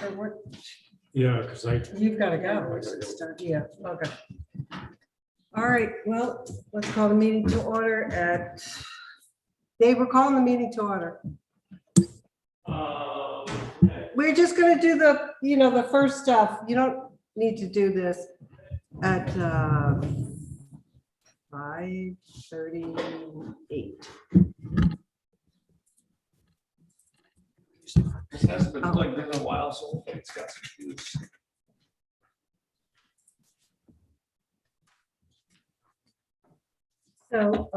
Or what? Yeah, because You've got to go. Yeah, okay. All right, well, let's call the meeting to order at, Dave, we're calling the meeting to order. We're just gonna do the, the first stuff. You don't need to do this at 5:38. This hasn't been plugged in a while, so hopefully it's got some juice. So,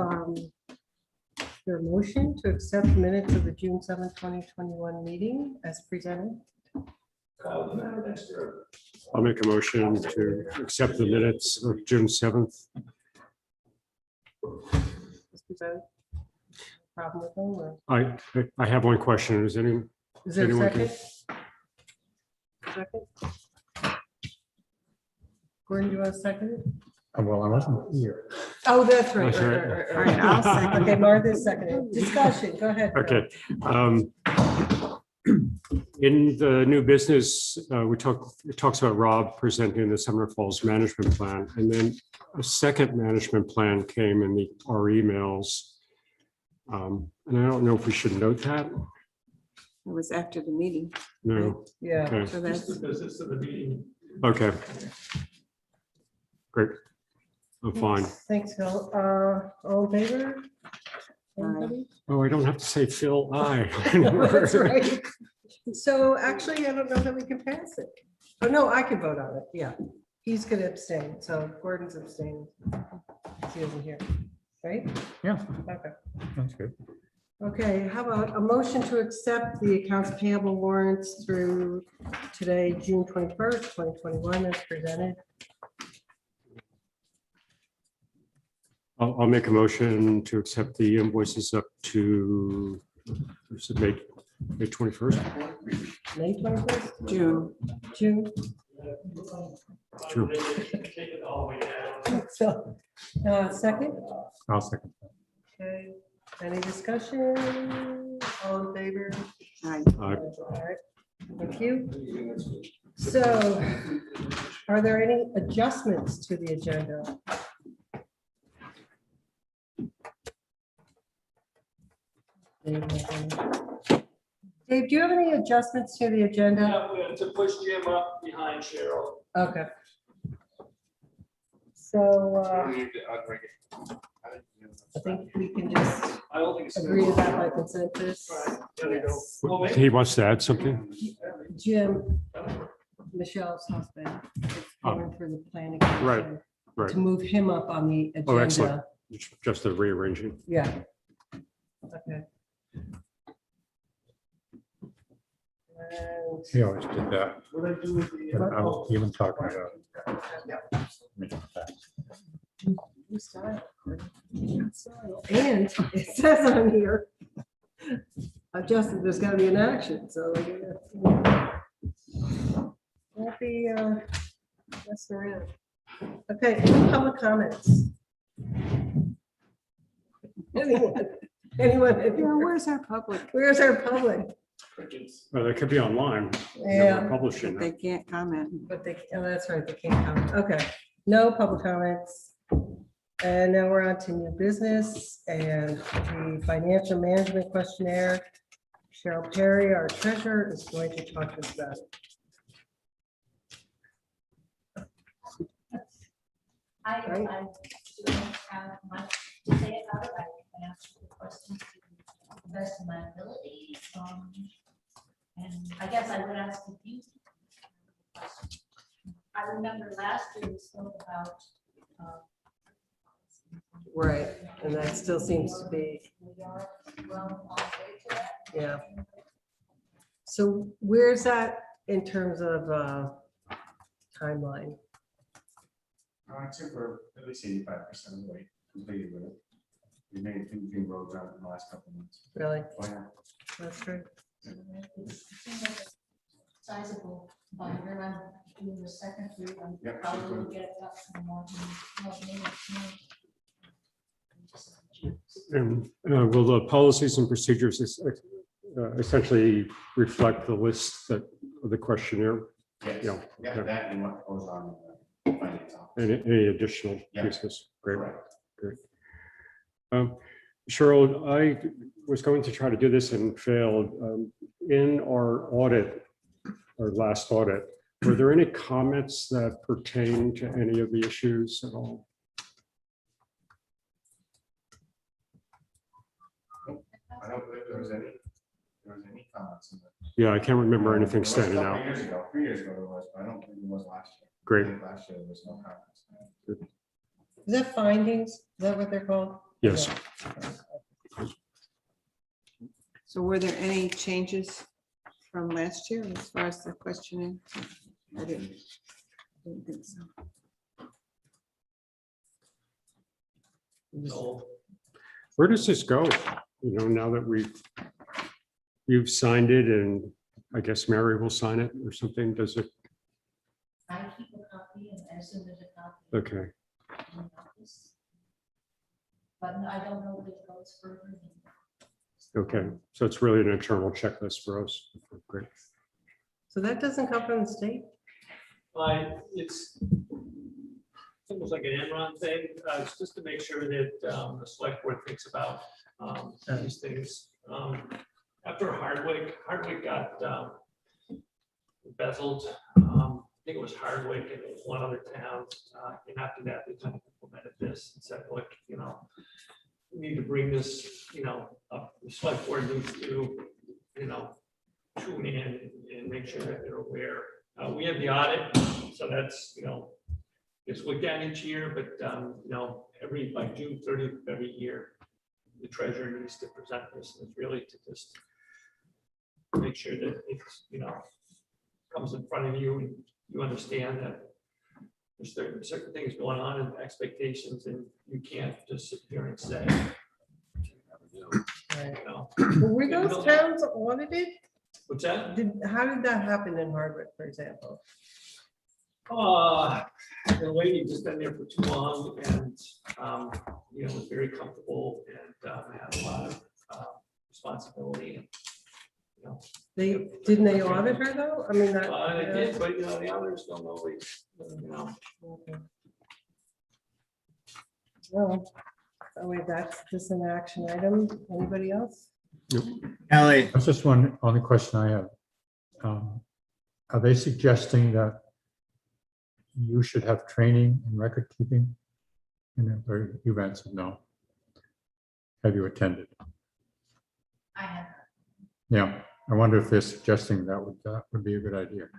your motion to accept minutes of the June 7th, 2021 meeting as presented. I'll make a motion to accept the minutes of June 7th. As presented. Problem with them, or I have one question. Is there is there a anyone second? Second? Gordon, do you want to second it? Well, I wasn't here. Oh, that's right. That's right. All right, I'll second. Okay, Martha's seconded. Discussion, go ahead. Okay. In the new business, it talks about Rob presenting the Summer Falls management plan, and then a second management plan came in our emails. And I don't know if we should note that. It was after the meeting. No. Yeah. Okay. So That's that's, the business of the meeting. Okay. Great. I'm fine. Thanks, Phil. All in favor? Anybody? Oh, I don't have to say Phil, aye. That's right. So actually, I don't know that we can pass it. Oh, no, I can vote on it. Yeah. He's going to abstain. So Gordon's abstaining. He isn't here, right? Yeah, Okay. that's good. Okay, how about a motion to accept the accounts payable warrants through today, June 21st, 2021 as presented? I'll make a motion to accept the invoices up to May 21st. May 21st, June. June. Sure. So, second? I'll second. Okay, any discussion? All in favor? Aye. All right, thank you. So, are there any adjustments to the agenda? Dave, do you have any adjustments to the agenda? Yeah, we have to push Jim up behind Cheryl. Okay. So, I think we can just I don't think it's. agree to that by consensus. Right, there we go. Yes. Well, maybe- He wants to add something? Jim, Michelle's husband, is going for the planning. Right, commission right. To move him up on the Oh, excellent. agenda. Just the rearranging. Yeah. Okay. And He always did that. What I do with the. But I'm even talking about. new style. And it says on here, Justin, there's gotta be an action, so. Won't be, messing around. Okay, any public comments? Anyone? Where's our public? Where's our public? Well, they could be online. Yeah. We're Publishing. They can't comment. But they, oh, that's right, they can't comment. Okay, no public comments. And now we're on to new business and the financial management questionnaire. Cheryl Perry, our treasurer, is going to talk to us about it. I Right. don't have much to say about it. I can answer the questions to the best of my ability. And I guess I would ask a few questions. I remember last year we spoke about. Right, and that still seems to be, We are well on the way to that. yeah. So where's that in terms of timeline? I'd say we're at least 85% of the way completed with it. We made two big roads out in the last couple of months. Really? Oh, yeah. That's true. It seems like a sizable binder. I'm doing the second read. I'm Yep, probably sure. will get it up to more minutes. And will the policies and procedures essentially reflect the list that the questionnaire? Yes, Yeah, yeah, okay. that and what goes on in the finance office. Any additional Yeah. pieces? Great. Correct. Cheryl, I was going to try to do this and failed. In our audit, our last audit, were there any comments that pertain to any of the issues at all? I don't believe there was any comments in that. Yeah, I can't remember anything There was a standing couple out. Years ago, 3 years ago there was, but I don't think there was last year. I Great. think last year there was no comments. Is that findings? Is that what they're called? Yes. So were there any changes from last year as far as the questioning? I didn't think so. So Where does this go? Now that you've signed it and I guess Mary will sign it or something, does it? I keep a copy and as soon as a copy. Okay, in the office. But I don't know if it goes further than. okay. So it's really an internal checklist for us. Great. So that doesn't come from the state? it's almost like an Enron thing. It's just to make sure that the select board thinks about these things. After Hardwick got embezzled. I think it was Hardwick and it was one other town. And after that, they kind of implemented this and said, look, we need to bring this, up. The select board needs to, tune in and make sure that they're aware. We have the audit, so that's, it's looked at each year, but, every, by June 30th of every year, the treasurer needs to present this, and it's really to just make sure that it's, comes in front of you and you understand that there's certain things going on and expectations, and you can't just sit here and say. Right. You know, Were those towns audited? what's that? How did that happen in Hardwick, for example? The lady just been there for too long and, was very comfortable and had a lot of responsibility. Didn't they audit her though? I mean, that. They did, but, the others don't always, Okay. Well, wait, that's just an action item. Anybody else? Ellie, That's just one only question I have. Are they suggesting that you should have training in record keeping? Or you've answered no. Have you attended? I have, Yeah, I wonder if they're suggesting that would be a good idea.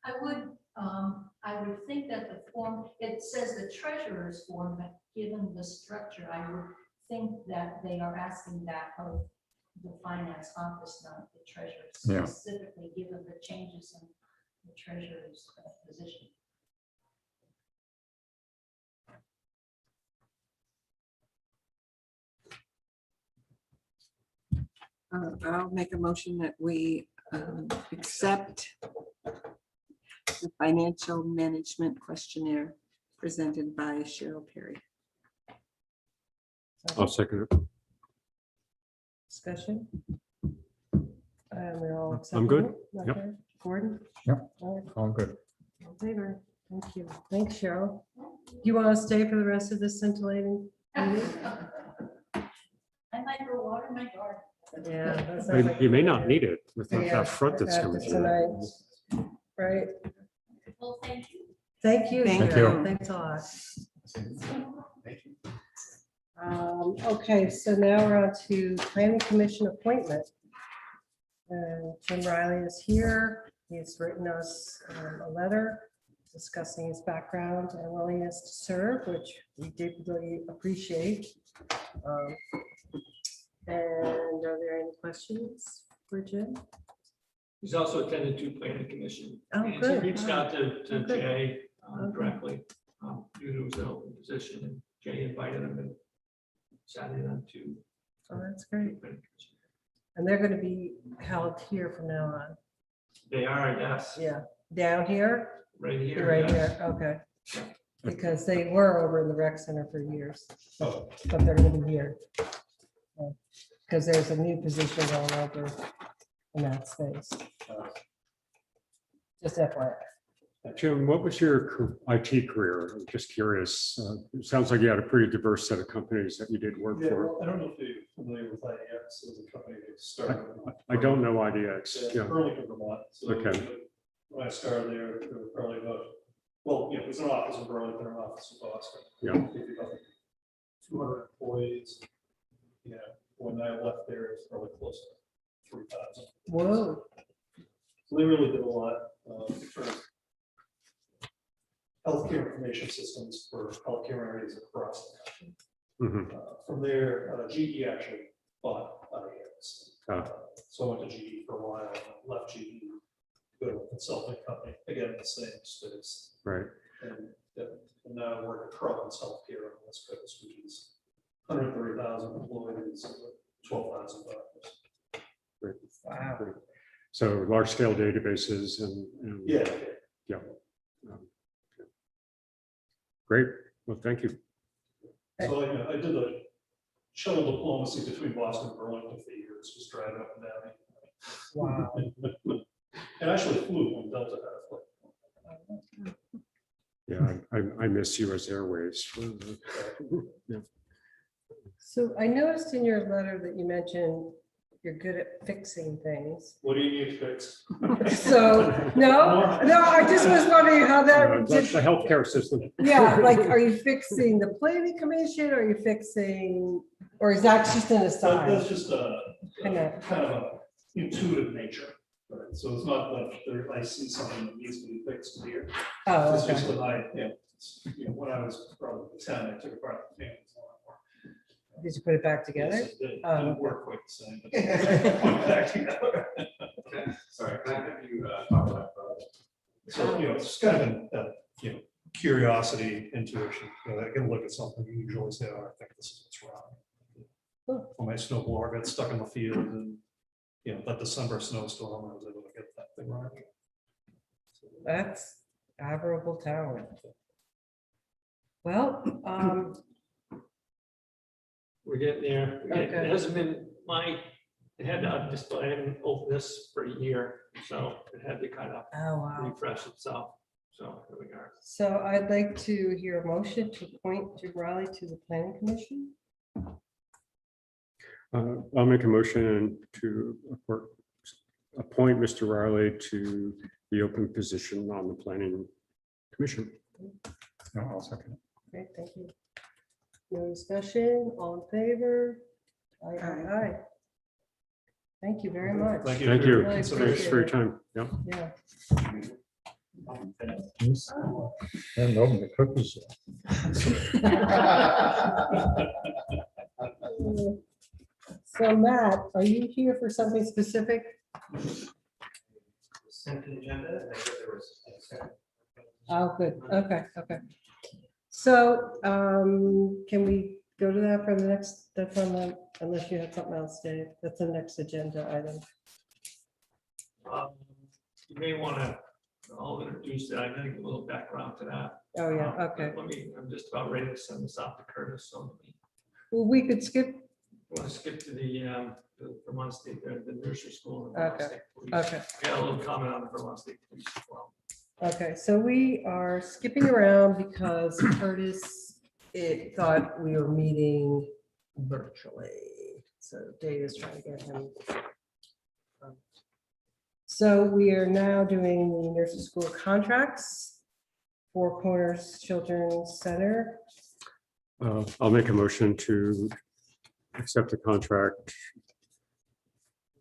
I would think that the form, it says the treasurer's form, but given the structure, I would think that they are asking that of the finance office, not the treasurer, Yeah. specifically given the changes in the treasurer's position. I'll make a motion that we accept the financial management questionnaire presented by Cheryl Perry. I'll second it. Discussion? We're all I'm good. accepting it? Yep. Okay. Gordon? Yep. All right, All good. in favor. Thank you. Thanks, Cheryl. Do you want to stay for the rest of this scintillating meeting? I might go water my garden. Yeah. that sounds like a You may good not idea. need it with Yeah, that front that's after coming tonight. through. Right. Well, thank you. Thank you. Thank Cheryl. you. Thanks a lot. Thank you. Okay, so now we're on to planning commission appointment. Jim Riley is here. He's written us a letter discussing his background and willingness to serve, which we deeply appreciate. And are there any questions for Jim? He's also attended to planning commission. Oh, And good. he reached out to Oh, good. Jay Okay. directly, due to his open position, and Jay invited him and sat in on to. Oh, that's great. And they're going to be held here from now on. They are, yes, Yeah, down here? right here. Right yes. here, okay. Because they were over in the rec center for years, Oh, but they're gonna be here. Because there's a new position going over in that space. Just FYI. Jim, what was your IT career? I'm just curious. It sounds like you had a pretty diverse set of companies that you did work Yeah, for. well, I don't know if you're familiar with IEX, it was a company that started. I don't know IDX. Yeah. Burlington, Vermont. So Okay. when I started there were probably about, well, it was an office in Burlington, an office in Boston. Yeah. Maybe about 200 employees. Yeah, when I left there, it was probably close to 3,000. Whoa. So they really did a lot for healthcare information systems for healthcare areas across the country. Mhm. From there, GE actually bought IEX. Ah. So I went to GE for a while, left GE, go to a consulting company, again, the same space. Right. And now I work at Hartland Selectboard on the West Coast, which is 130,000 employees, 12,000 doctors. Great. Wow. Great. So large scale databases and Yeah. um, great. Well, thank you. So I did the shuttle diplomacy between Boston and Burlington for years, just driving up and down. Wow. And actually flew when Delta had a flight. Yeah, I miss US Airways. Yeah. So I noticed in your letter that you mentioned you're good at fixing things. What do you need fixed? So, no, I just was wondering how that, That's the healthcare system. yeah, like, are you fixing the planning commission? Are you fixing, or is that just an That's aside? just a I know. kind of a intuitive nature, right? So it's not like I see something that needs to be fixed here. Oh, It's just okay. that when I was probably 10, I took apart the things. Did you put it back together? It Oh, didn't okay. work quite the same. but put it back together. Sorry, can I have you talk about? So, it's kind of curiosity, intuition, I can look at something and usually say, oh, I think this is what's wrong. Cool. When my snowblower got stuck in the field and, that December snowstorm, I was able to get that thing right. That's admirable talent. Well, We're getting there. Okay. It hasn't been it had, I haven't opened this for a year, so it had to kind of oh, wow. refresh itself. So here we are. So I'd like to hear a motion to appoint Jim Riley to the planning commission. I'll make a motion to appoint Mr. Riley to the open position on the planning commission. No, I'll second it. Okay, thank you. No discussion, all in favor? Aye, aye, Aye. aye. Thank you very much. Thank you. Thank for you. your Really Thanks consideration. for your time. Yeah. Yeah. Yes. And open the cookies yet. So Matt, are you here for something specific? Sent the agenda, and I thought there was. Oh, good. Okay, okay. So can we go to that for the next, that's on the, unless you have something else, Dave, that's the next agenda item. You may want to, I'll introduce that. I think a little background to that. Oh, yeah, okay. I'm just about ready to send this out to Curtis. So Well, we could skip, want to skip to the Vermont State, the nursery school. and Vermont Okay, State Police. okay. I got a little comment on the Vermont State Police as well. Okay, so we are skipping around because Curtis, it thought we were meeting virtually. So Dave is trying to get him. So we are now doing the nursery school contracts. Four Corners Children's Center. I'll make a motion to accept the contract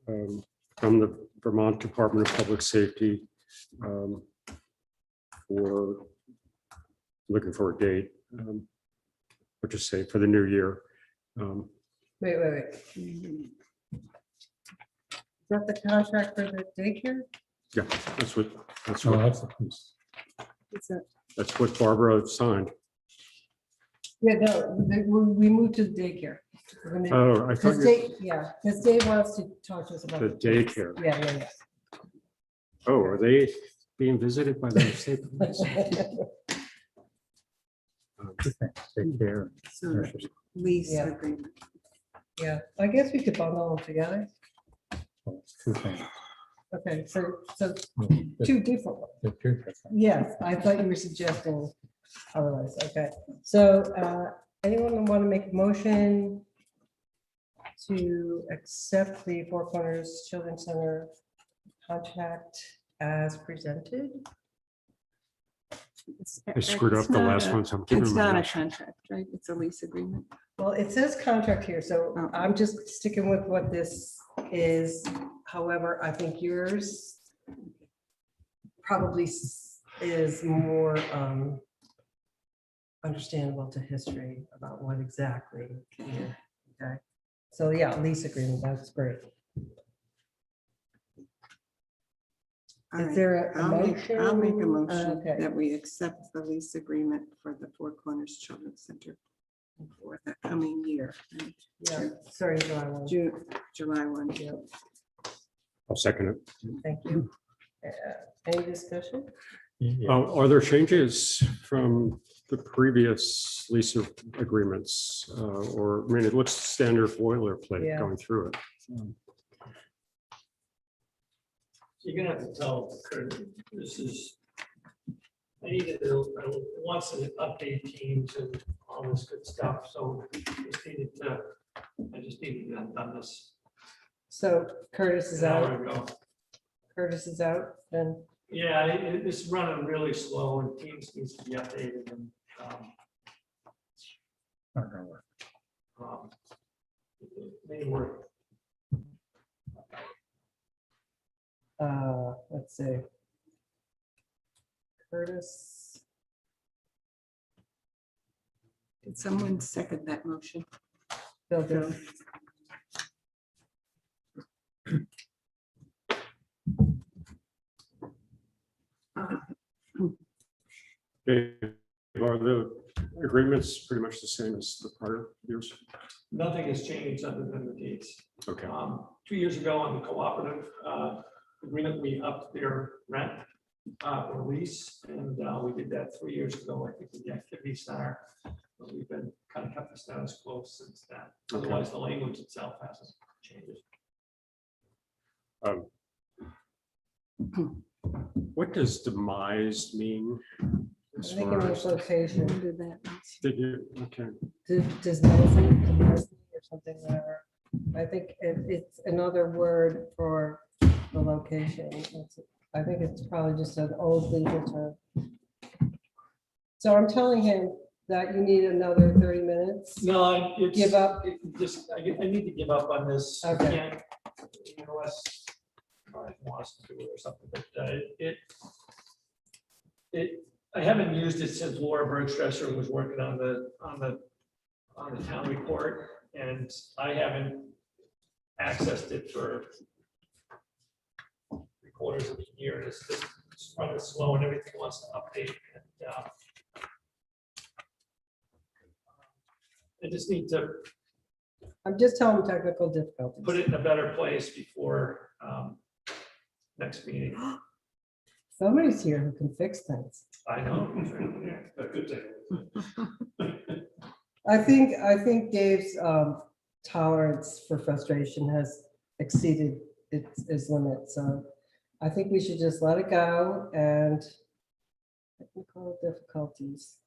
from the Vermont Department of Public Safety for looking for a date. What just say for the new year. Wait. Is that the contract for the daycare? Yeah, that's what So that's the piece. It's a- that's what Barbara signed. Yeah, no, we moved to the daycare. We're gonna- Oh, I thought Because you, Dave, yeah, because Dave wants to talk to us about. the daycare. Yeah. Oh, are they being visited by the state? police? Two things, take care. So lease Yeah. agreement. Yeah, I guess we could bundle them together. Two things. Okay, so They're- two different ones. they're two different. Yes, I thought you were suggesting otherwise. Okay, so anyone want to make a motion to accept the Four Corners Children's Center contract as presented? I screwed up the last one, so I'm giving It's my not a motion. contract, right? It's a lease agreement. Well, it says contract here, so Oh. I'm just sticking with what this is. However, I think yours probably is more understandable to history about what exactly here. Okay, so yeah, lease agreement, that's great. All Is right. there a I'll make a motion? motion Okay. that we accept the lease agreement for the Four Corners Children's Center for the coming year, right? Yeah, sorry, July 1. July 1. Yeah, I'll second it. thank you. Any discussion? Yeah. Are there changes from the previous lease agreements? Or, I mean, it looks standard boilerplate Yeah. going through it. You're gonna have to tell Kurt, this is, I needed to, it wants to update teams and all this good stuff, so I just needed to have done this So Curtis is an out, hour ago. Curtis is out, then, Yeah, it's running really slow and teams needs to be updated and, Not gonna work. they were, let's see. Curtis, Did someone second that motion? Bill did. Okay. Are the agreements pretty much the same as the prior years? nothing has changed other than the dates. Okay. 2 years ago on the cooperative agreement, we upped their rent or lease, and we did that 3 years ago, I think, with the activity center. But we've been kind of kept the status quo since then. Okay. Otherwise, the language itself hasn't changed. What does demise mean? I as think far it as- was location. When did that? Did you, okay, Does Mosley or something there? I think it's another word for the location. I think it's probably just an old legal term. So I'm telling him that you need another 30 minutes. No, it's. Give up? Just, I need to give up on this. I Okay. can't, unless Brian wants to do it or something, but I haven't used it since Laura Bergstresser was working on the town report, and I haven't accessed it for 3/4 of a year. It's just it's running slow and everything wants to update. And I just need to I'm just telling him technical difficulties. put it in a better place before next meeting. Somebody's here who can fix things. I know. A good thing. I think Dave's tolerance for frustration has exceeded its limit, so I think we should just let it go and technical difficulties.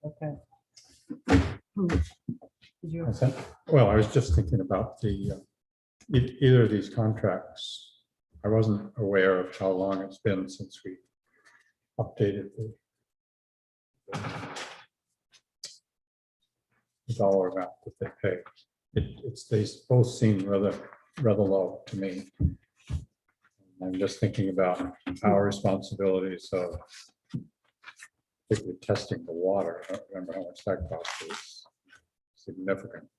Okay. Did you- Well, I was just thinking about the, either of these contracts. I wasn't aware of how long it's been since we updated the dollar amount that they pay. They both seem rather low to me. I'm just thinking about our responsibilities of particularly testing the water. I don't remember how much that cost. It's significant.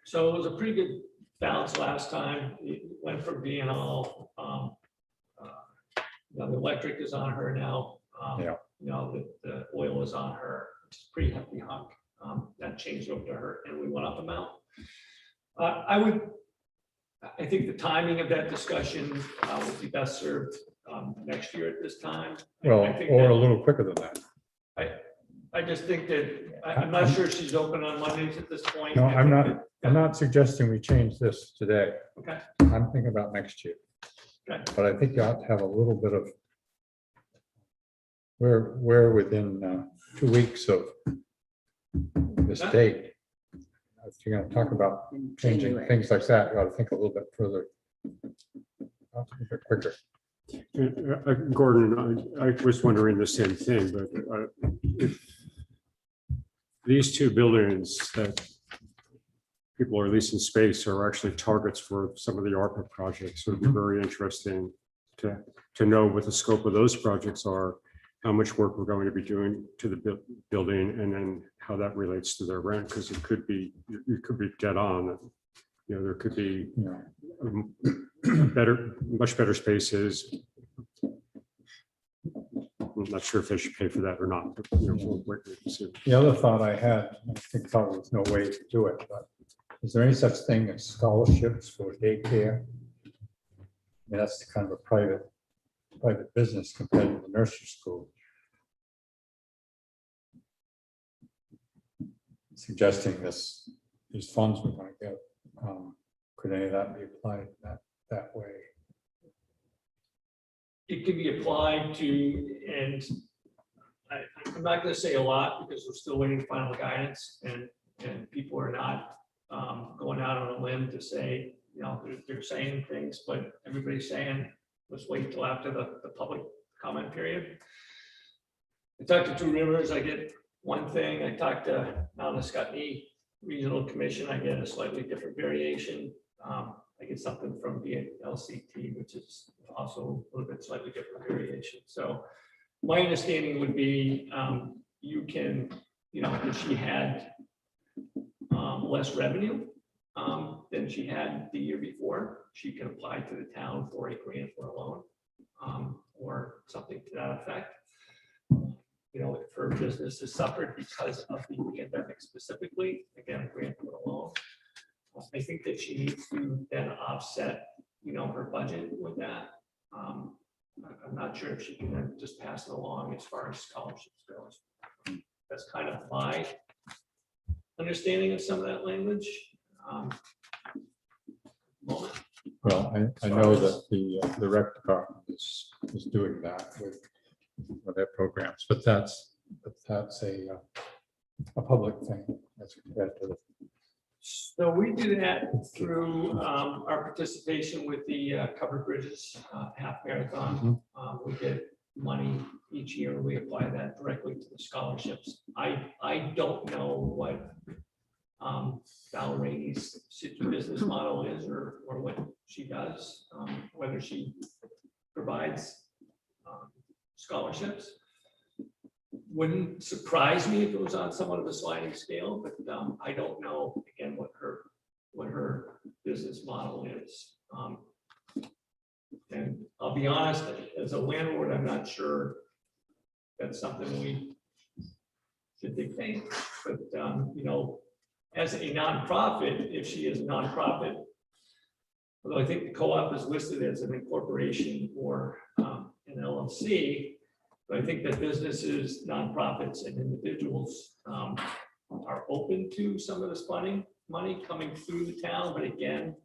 So it was a pretty good bounce last time. It went from being all, the electric is on her now. Yeah. The oil is on her. It's a pretty hefty hunk. That changed over to her and we went up amount. I think the timing of that discussion would be best served next year at this time. Well, I think or that- a little quicker than that. I just think that, I'm not sure she's open on Mondays at this point. No, I I'm think not, I'm not suggesting we change this today. Okay. I'm thinking about next year. Okay. But I think you ought to have a little bit of, we're within 2 weeks of this Yeah. date. If you're gonna talk about In changing January. things like that, you ought to think a little bit further. A bit quicker. Gordon, I was wondering the same thing, but if these two buildings that people are leasing space are actually targets for some of the ARPA projects, so it'd be very interesting to know what the scope of those projects are, how much work we're going to be doing to the building, and then how that relates to their rent, because it could be dead on. You know, there could be You know, much better spaces. I'm not sure if they should pay for that or not, but you know, we'll wait and see. The other thought I had, I think probably there's no way to do it, but is there any such thing as scholarships for daycare? I mean, that's kind of a private business compared to the nursery school. Suggesting these funds we're going to get, could any of that be applied that way? It can be applied to, and I'm not gonna say a lot because we're still waiting for final guidance and people are not going out on a limb to say, you know, they're saying things, but everybody's saying, let's wait till after the public comment period. I talked to Two Rivers, I get one thing. I talked to Mount Escutney Regional Commission, I get a slightly different variation. I get something from VLCT, which is also a little bit slightly different variation. So my understanding would be you can, you know, if she had less revenue than she had the year before, she can apply to the town for a grant or a loan or something to that effect. You know, if her business has suffered because of the pandemic specifically, again, a grant or a loan. I think that she needs to then offset, you know, her budget with that. I'm not sure if she can then just pass it along as far as scholarships goes. That's kind of my understanding of some of that language. Moment. Well, I know that the rec department is doing that with their programs, but that's a public thing as compared to the. So we do that through our participation with the Covered Bridges half marathon. We get money each year. We apply that directly to the scholarships. I don't know what Val Rainey's business model is or what she does, whether she provides scholarships. Wouldn't surprise me if it was on somewhat of a sliding scale, but I don't know, again, what her business model is. And I'll be honest, as a landlord, I'm not sure that's something we should dictate, but you know, as a nonprofit, if she is a nonprofit, although I think the co-op is listed as an incorporation or an LLC, but I think that businesses, nonprofits, and individuals are open to some of this money coming through the town. But again,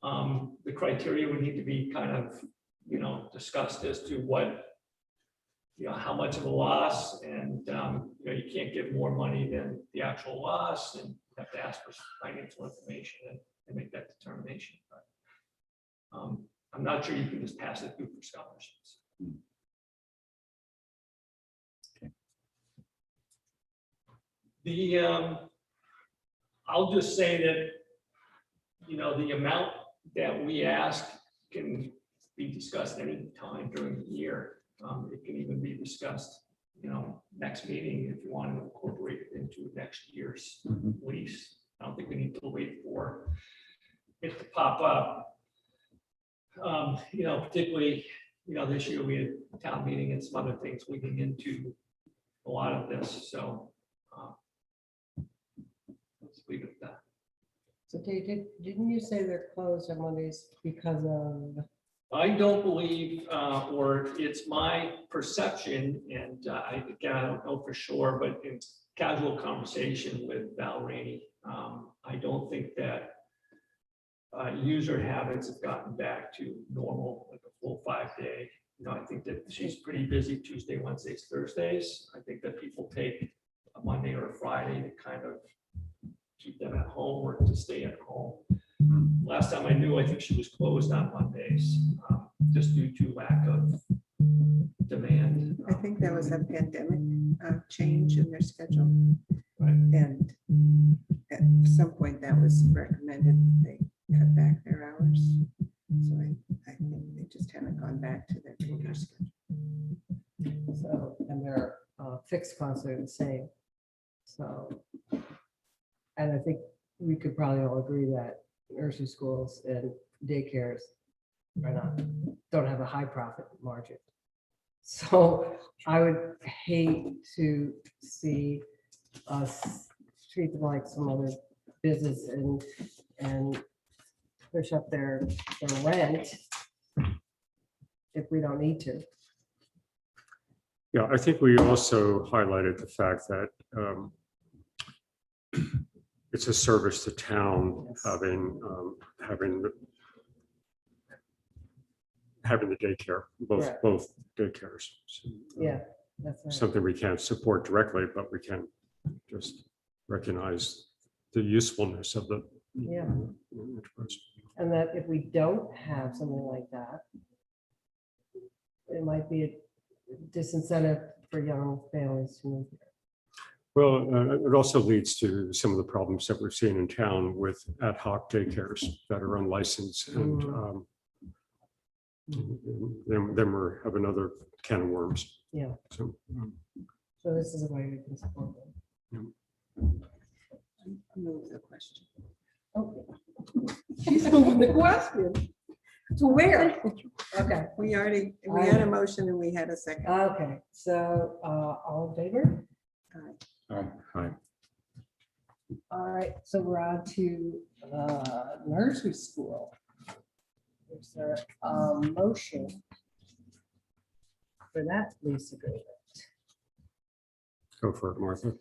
the criteria would need to be kind of, you know, discussed as to what, you know, how much of a loss, and you know, you can't give more money than the actual loss, and you have to ask for financial information and make that determination. But I'm not sure you can just pass it through for scholarships. I'll just say that, you know, the amount that we ask can be discussed any time during the year. It can even be discussed, you know, next meeting if you want to incorporate it into next year's lease. I don't think we need to wait for it to pop up. You know, particularly, you know, this year we had a town meeting and some other things leading into a lot of this, so let's leave it at that. So Dave, didn't you say they're closed on Mondays because of I don't believe, or it's my perception, and again, I don't know for sure, but in casual conversation with Val Rainey, I don't think that user habits have gotten back to normal, like a full 5-day. I think that she's pretty busy Tuesday, Wednesdays, Thursdays. I think that people take a Monday or a Friday to kind of keep them at home or to stay at home. Last time I knew, I think she was closed on Mondays, just due to lack of demand. I think that was a pandemic change in their schedule. Right. And at some point that was recommended, that they cut back their hours. So I think they just haven't gone back to their regular schedule. So, and their fixed costs are the same. So, and I think we could probably all agree that nursery schools and daycares don't have a high profit margin. So I would hate to see us treat them like some other business and push up their rent if we don't need to. Yeah, I think we also highlighted the fact that it's a service to town Yes. having the daycare, Right. both daycares. So, Yeah, that's right. something we can't support directly, but we can just recognize the usefulness of the. Yeah. enterprise. And that if we don't have something like that, it might be a disincentive for young families to move here. Well, it also leads to some of the problems that we've seen in town with ad hoc daycares that are unlicensed, and then we have another can of worms. Yeah. So, So this is a way we can support them. Move the question. Okay. She's moving the question. To where? Okay, We had a motion and we had a second. okay, so all in favor? hi. All right, so we're on to nursery school. Is there a motion for that lease agreement? Go for it, Martha.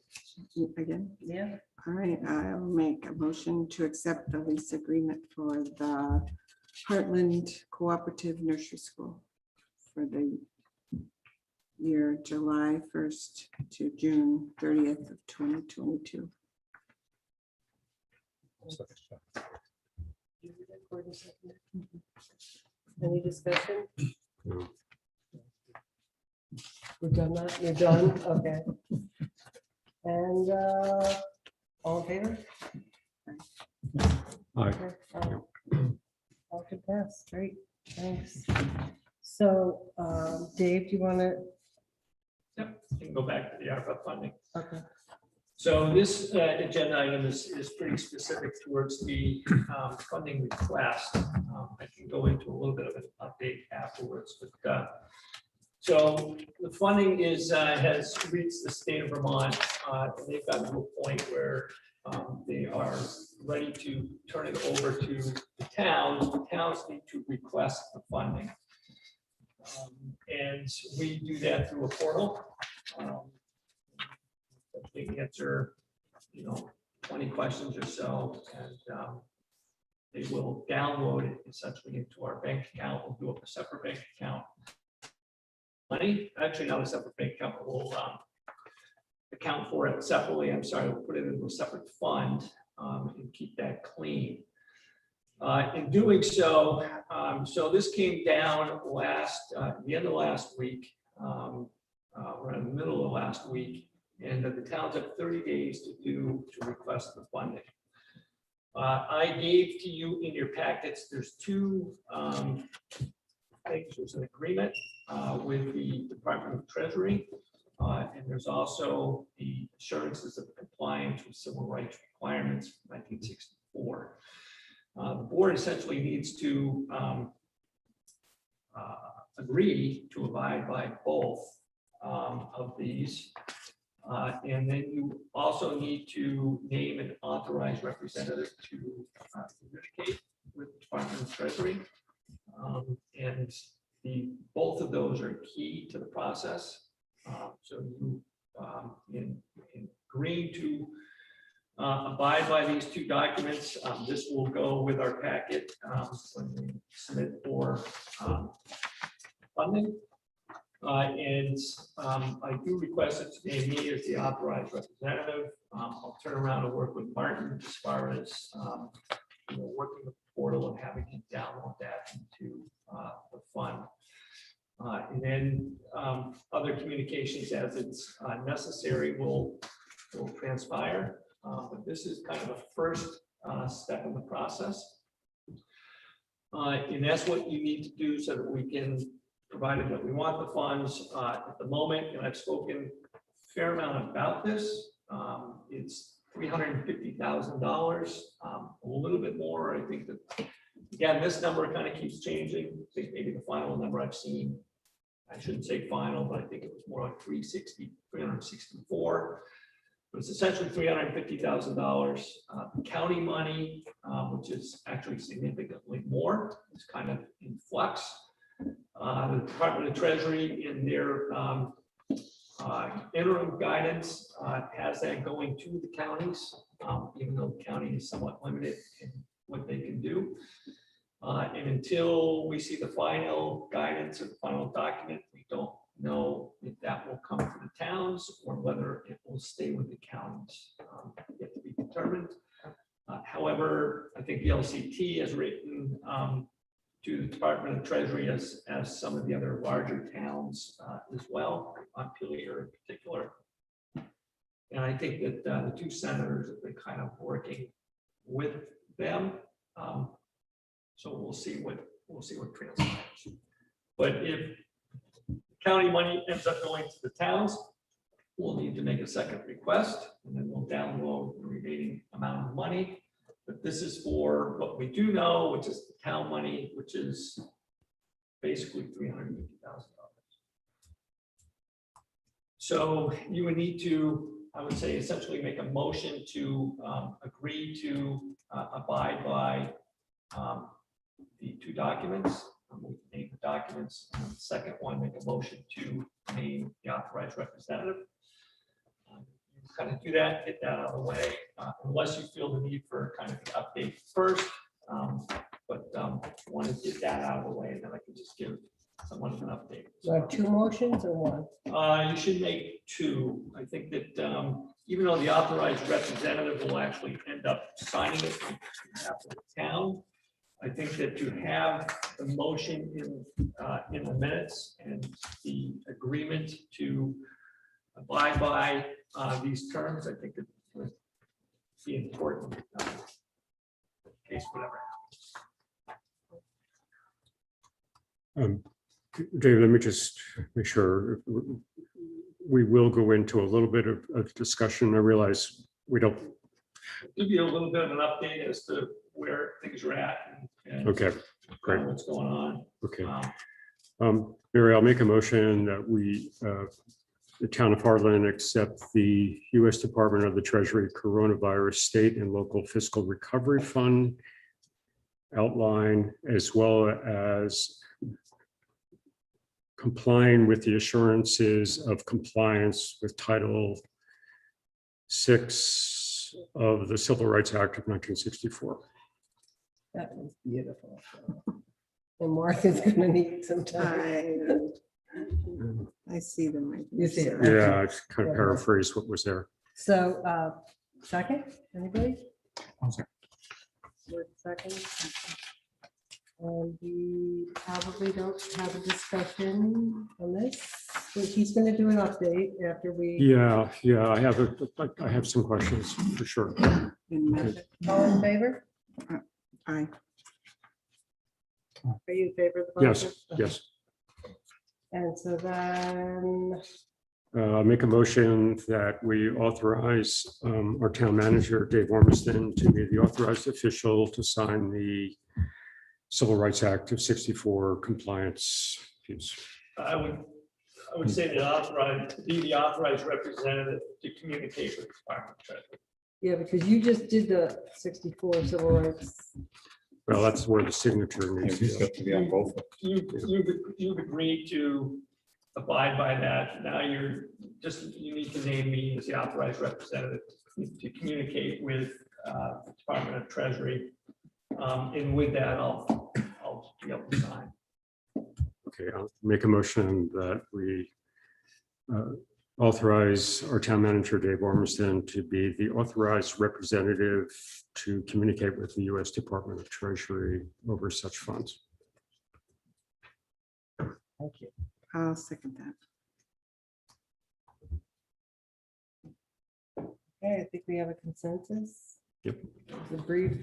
Again, Yeah. all right, I'll make a motion to accept the lease agreement for the Hartland Cooperative Nursery School for the year July 1st to June 30th of 2022. Any discussion? No. We're done that, you're done, okay. And all in favor? Hi. Okay, all can pass, great, thanks. So, Dave, do you want to? Yep, you can go back to the ARPA funding. Okay. So this agenda item is pretty specific towards the funding request. I can go into a little bit of an update afterwards, but so the funding has reached the state of Vermont. And they've gotten to a point where they are ready to turn it over to the towns. The towns need to request the funding. And we do that through a portal. They answer, 20 questions or so, and they will download it essentially into our bank account. We'll do up a separate bank account. Money, actually not a separate bank account, but we'll account for it separately. I'm sorry, we'll put it into a separate fund and keep that clean. In doing so, so this came down the end of last week, or in the middle of last week, and that the towns have 30 days to request the funding. I gave to you in your packets, there's two things. There's an agreement with the Department of Treasury, and there's also the assurances of compliance with civil rights requirements from 1964. The board essentially needs to agree to abide by both of these. And then you also need to name an authorized representative to communicate with the Department of Treasury. And both of those are key to the process. So you, in agreeing to abide by these two documents, this will go with our packet when we submit for funding. And I do request it to name me as the authorized representative. I'll turn around and work with Martin as far as working with the portal and having him download that into the fund. And then other communications as it's necessary will transpire. But this is kind of the first step in the process. And that's what you need to do so that we can, provided that we want the funds at the moment, and I've spoken a fair amount about this. It's $350,000, a little bit more. I think that, again, this number kind of keeps changing. I think maybe the final number I've seen, I shouldn't say final, but I think it was more like 364. But it's essentially $350,000. County money, which is actually significantly more, is kind of in flux. The Department of Treasury in their interim guidance has that going to the counties, even though the county is somewhat limited in what they can do. And until we see the final guidance or the final document, we don't know if that will come to the towns or whether it will stay with the counties. Yet to be determined. However, I think the LCT has written to the Department of Treasury as some of the other larger towns as well, Montpelier in particular. And I think that the two senators have been kind of working with them. So we'll see what transpires. But if county money ends up going to the towns, we'll need to make a second request, and then we'll download the remaining amount of money. But this is for what we do know, which is the town money, which is basically $350,000. So you would need to, I would say, essentially make a motion to agree to abide by the two documents. We name the documents. And the second one, make a motion to name the authorized representative. Kind of do that, get that out of the way, unless you feel the need for kind of an update first. But want to get that out of the way, and then I can just give someone an update. Do I have two motions or one? You should make two. I think that even though the authorized representative will actually end up signing it on behalf of the town, I think that to have the motion in the minutes and the agreement to abide by these terms, I think it would be important in case whatever happens. Dave, let me just make sure we will go into a little bit of discussion. I realize we don't. Give you a little bit of an update as to where things are at and Okay, great. what's going on. Okay. Mary, I'll make a motion that we, the town of Hartland, accept the U.S. Department of the Treasury Coronavirus State and Local Fiscal Recovery Fund outline, as well as complying with the assurances of compliance with Title VI of the Civil Rights Act of 1964. That was beautiful. And Martha's gonna need some time. I see them. right You see it, there. right? Yeah, I just kind of paraphrase what was there. So, second, anybody? I'll second. Word second. And we probably don't have a discussion on this, but he's gonna do an update after we, Yeah, I have some questions for sure. In method. all in favor? Aye. Are you in favor of the Yes, motion? yes. And so then, Make a motion that we authorize our town manager, Dave Ormiston, to be the authorized official to sign the Civil Rights Act of 64 compliance piece. I would say that be the authorized representative to communicate with the Department of Treasury. yeah, because you just did the 64 civil rights. Well, Well, that's where the signature Yeah, needs he's to go. got to be on both. You've agreed to abide by that. Now you need to name me as the authorized representative to communicate with the Department of Treasury. And with that, I'll be able to sign. Okay, I'll make a motion that we authorize our town manager, Dave Ormiston, to be the authorized representative to communicate with the U.S. Department of Treasury over such funds. Thank you. I'll second that. Okay, I think we have a consensus. Yep. The brief,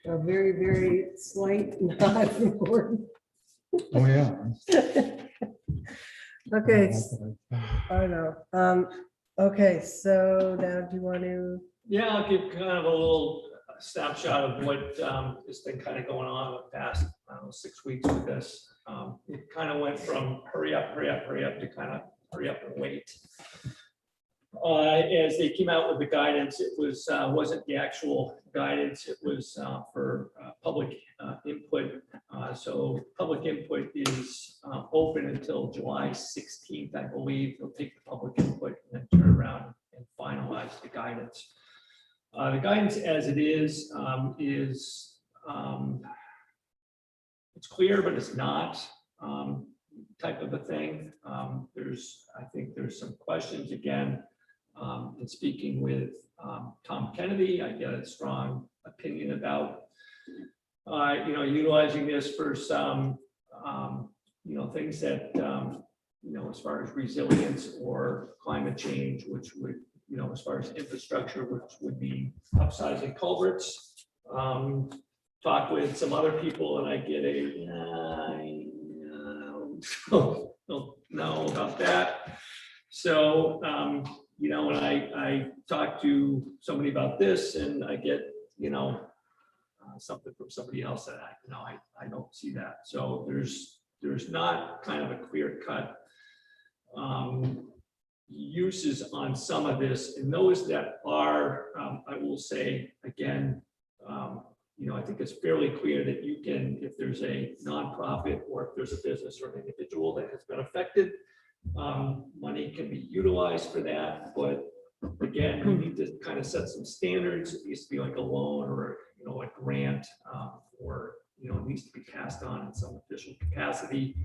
a very, very slight, not important. Oh, yeah. Okay, I know. Okay, so now do you want to, Yeah, I'll give kind of a little snapshot of what has been kind of going on the past, I don't know, 6 weeks with this. It kind of went from hurry up, hurry up, hurry up to kind of hurry up and wait. As they came out with the guidance, it wasn't the actual guidance, it was for public input. So public input is open until July 16th, I believe. They'll take the public input and then turn around and finalize the guidance. The guidance as it is it's clear, but it's not type of a thing. I think there's some questions again. In speaking with Tom Kennedy, I get a strong opinion about utilizing this for some things that as far as resilience or climate change, which would as far as infrastructure, which would be upsizing culverts. Talk with some other people and I get don't know about that. So when I talk to somebody about this and I get something from somebody else that I don't see that. So there's not kind of a clear cut uses on some of this, and those that are, I will say again, I think it's fairly clear that you can, if there's a nonprofit or if there's a business or an individual that has been affected, money can be utilized for that. But again, you need to kind of set some standards. It needs to be like a loan or a grant, or it needs to be passed on in some official capacity.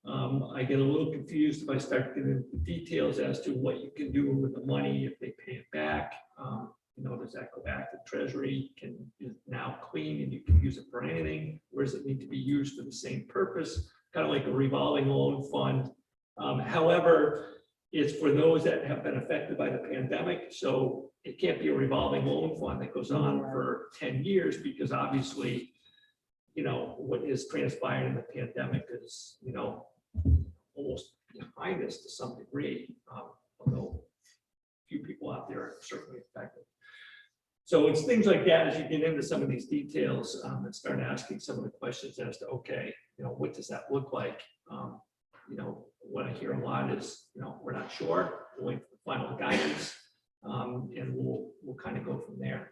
I get a little confused if I start getting into the details as to what you can do with the money if they pay it back. Does that go back to Treasury? Is now clean and you can use it for anything? Or does it need to be used for the same purpose? Kind of like a revolving loan fund. However, it's for those that have been affected by the pandemic. So it can't be a revolving loan fund that goes on for 10 years because obviously, what is transpired in the pandemic is, almost behind us to some degree, although a few people out there are certainly affected. So it's things like that as you get into some of these details and start asking some of the questions as to, okay, what does that look like? What I hear a lot is, we're not sure, we'll wait for the final guidance, and we'll kind of go from there.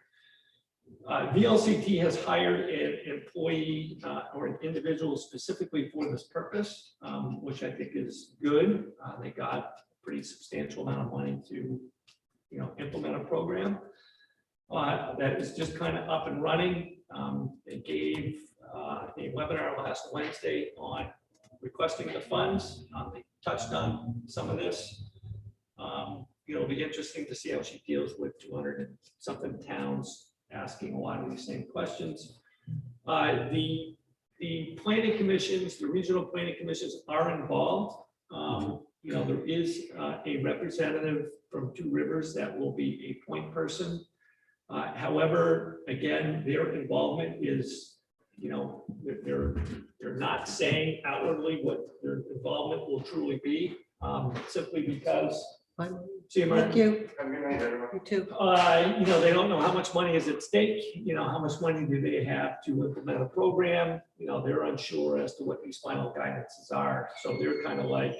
VLCT has hired an employee or an individual specifically for this purpose, which I think is good. They got a pretty substantial amount of money to, implement a program that is just kind of up and running. They gave a webinar last Wednesday on requesting the funds. They touched on some of this. It'll be interesting to see how she deals with 200 and something towns asking a lot of these same questions. The planning commissions, the regional planning commissions are involved. There is a representative from Two Rivers that will be a point person. However, again, their involvement is, they're not saying outwardly what their involvement will truly be, simply because. See you, Mark. thank you, Have a good night, everyone. you too. They don't know how much money is at stake, how much money do they have to implement a program? They're unsure as to what these final guidances are. So they're kind of like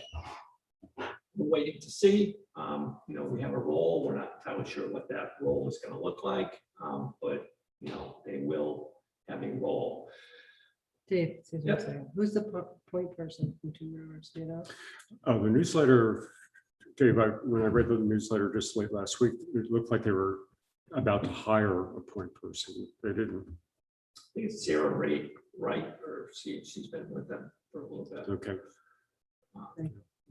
waiting to see. We have a role. We're not entirely sure what that role is going to look like, but they will have a role. Dave, see what I'm Yep. saying. Who's the point person from Two Rivers, do you know? The newsletter, Dave, when I read the newsletter just late last week, it looked like they were about to hire a point person. They didn't. I think it's Sarah Ray, right, or she's been with them for a little bit. Okay.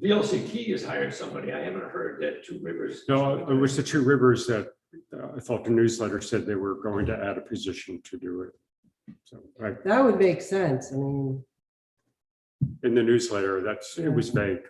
VLCT has hired somebody. I haven't heard that Two Rivers. No, it was the Two Rivers that I thought the newsletter said they were going to add a position to do it. So That would make sense. I mean, in the newsletter, it was vague.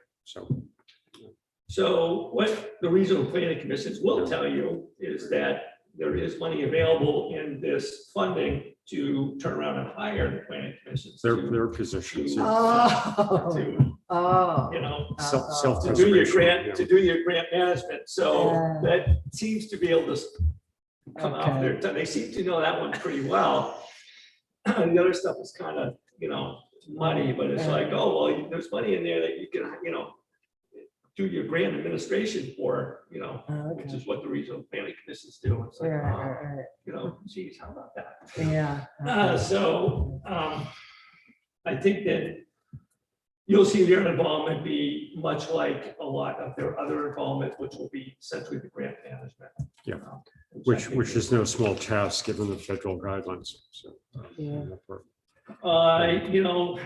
So what the regional planning commissions will tell you is that there is money available in this funding to turn around and hire the planning commissions. Their positions. oh, To, oh. you know, Self- to do your Self-preservation, grant, to do your grant management. So Yeah. that seems to be able to come off Okay. their, they seem to know that one pretty well. The other stuff is kind of, you know, muddy, but it's like, oh, well, there's money in there that you can, you know, do your grant administration for, you know, which Okay. is what the regional planning commissions do. It's like, Right, oh, right, you know, geez, how about that? right. Yeah. I think that you'll see their involvement be much like a lot of their other involvement, which will be essentially the grant management. Yeah. I Which think is no small task given the federal guidelines. So, Yeah. You know,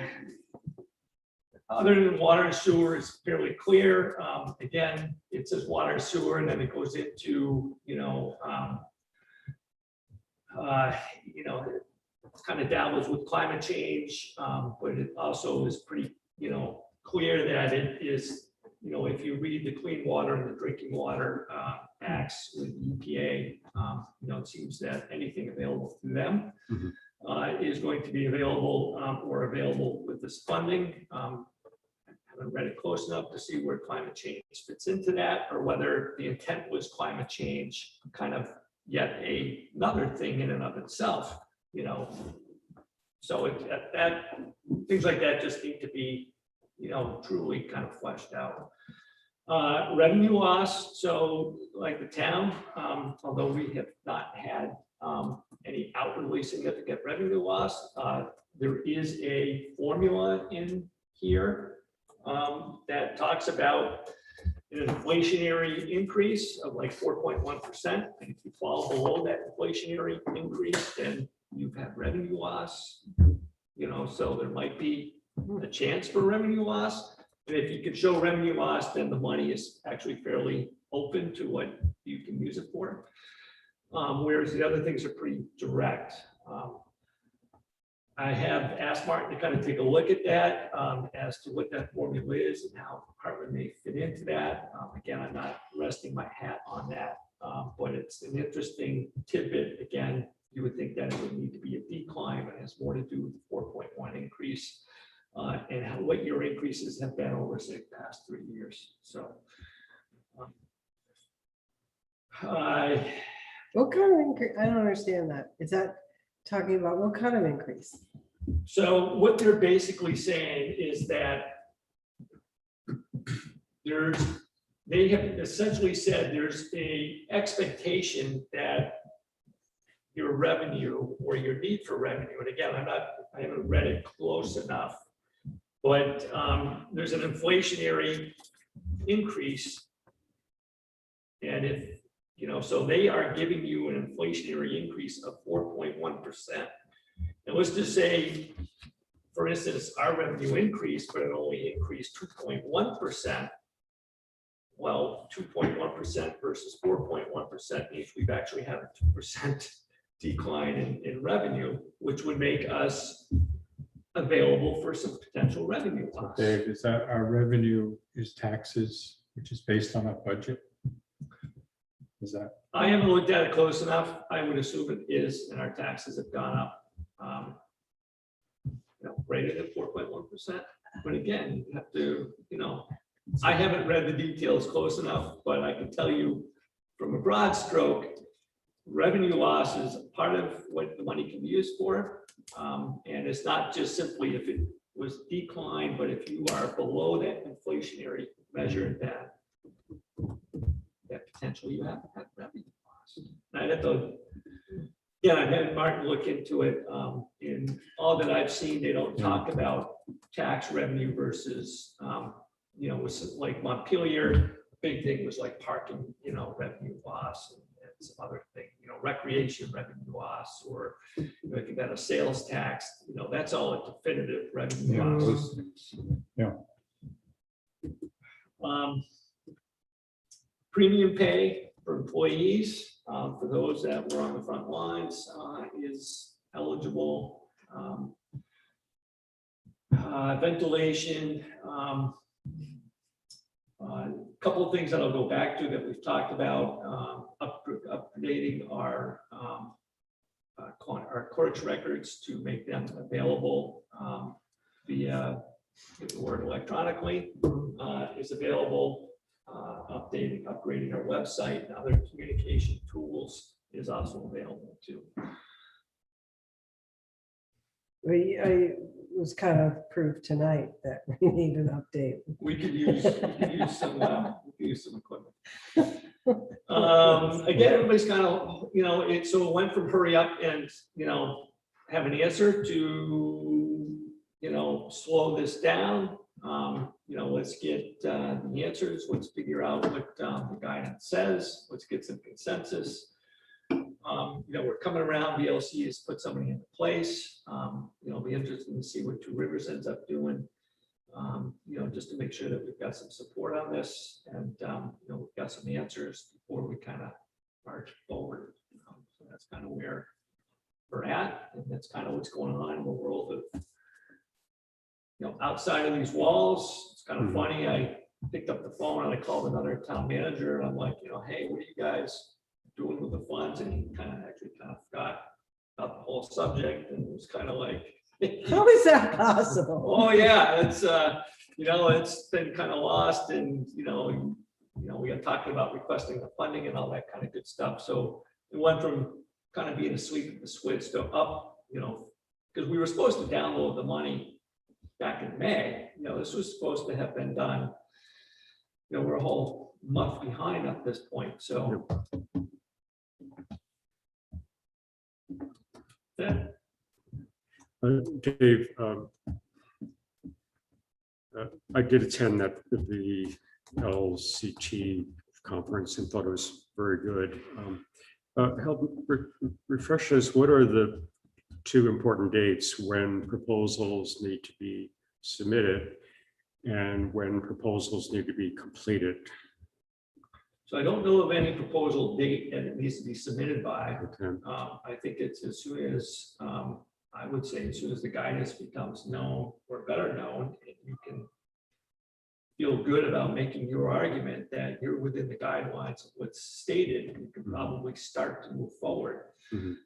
other than water and sewer is fairly clear. Again, it says water and sewer, and then it goes into, you know, it kind of dabbles with climate change, but it also is pretty, you know, clear that it is, you know, if you read the Clean Water and the Drinking Water Acts with EPA, you know, it seems that anything available to them is going to be available or available with this funding. I haven't read it close enough to see where climate change fits into that, or whether the intent was climate change kind of yet another thing in and of itself, you know. So that things like that just need to be, you know, truly kind of fleshed out. Revenue loss, so like the town, although we have not had any outwardly significant revenue loss, there is a formula in here that talks about an inflationary increase of like 4.1%. And if you fall below that inflationary increase, then you've had revenue loss, you know, so there might be a chance for revenue loss. And if you can show revenue loss, then the money is actually fairly open to what you can use it for. Whereas the other things are pretty direct. I have asked Martin to kind of take a look at that as to what that formula is and how Hartland may fit into that. Again, I'm not resting my hat on that, but it's an interesting tidbit. Again, you would think that it would need to be a decline, but it has more to do with the 4.1 increase and what your increases have been over, say, the past 3 years. So. What kind of increase? I don't understand that. Is that talking about what kind of increase? So what they're basically saying is that they have essentially said there's a expectation that your revenue or your need for revenue, and again, I haven't read it close enough, but there's an inflationary increase. And if, you know, so they are giving you an inflationary increase of 4.1%. And let's just say, for instance, our revenue increased, but it only increased 2.1%. Well, 2.1% versus 4.1% means we've actually had a 2% decline in revenue, which would make us available for some potential revenue loss. Dave, is that our revenue is taxes, which is based on a budget? Is that? I haven't looked at it close enough. I would assume it is, and our taxes have gone up, greater than 4.1%. But again, you have to, you know, I haven't read the details close enough, but I can tell you from a broad stroke, revenue loss is part of what the money can be used for. And it's not just simply if it was declined, but if you are below that inflationary measure, that potentially you have revenue loss. And I'd have to, yeah, I've had Martin look into it in in all that I've seen, they don't talk about tax revenue versus, you know, with like Montpelier, big thing was like parking, you know, revenue loss and some other thing, you know, recreation revenue loss, or, you know, if you got a sales tax, you know, that's all a definitive revenue Yeah, loss. those things, yeah. Premium pay for employees, for those that were on the front lines, is eligible. Ventilation, a couple of things that I'll go back to that we've talked about, updating our clerk's records to make them available via, get the word electronically, is available. Upgrading our website and other communication tools is also available too. I was kind of proof tonight that we need an update. We could use some equipment. Again, everybody's kind of, you know, so it went from hurry up and, you know, have an answer to, you know, slow this down. You know, let's get the answers, let's figure out what the guidance says, let's get some consensus. You know, we're coming around, VLC has put somebody into place. You know, it'll be interesting to see what Two Rivers ends up doing. You know, just to make sure that we've got some support on this and, you know, we've got some answers before we kind of march forward. So that's kind of where we're at, and that's kind of what's going on in the world of, you know, outside of these walls. It's kind of funny. I picked up the phone and I called another town manager and I'm like, you know, hey, what are you guys doing with the funds? And he kind of forgot about the whole subject and it was kind of like, How is that possible? oh yeah, it's you know, it's been kind of lost, and you know, we are talking about requesting the funding and all that kind of good stuff. So it went from kind of being a sweep of the switch to up, you know, because we were supposed to download the money back in May. You know, this was supposed to have been done. You know, we're a whole month behind at this point. So yeah. Dave, I did attend the LCT conference and thought it was very good. Help refresh us, what are the two important dates when proposals need to be submitted and when proposals need to be completed? So I don't know of any proposal date that it needs to be submitted by. Okay. I think it's as soon as, I would say as soon as the guidance becomes known or better known, and you can feel good about making your argument that you're within the guidelines of what's stated, you can probably start to move forward. Mhm.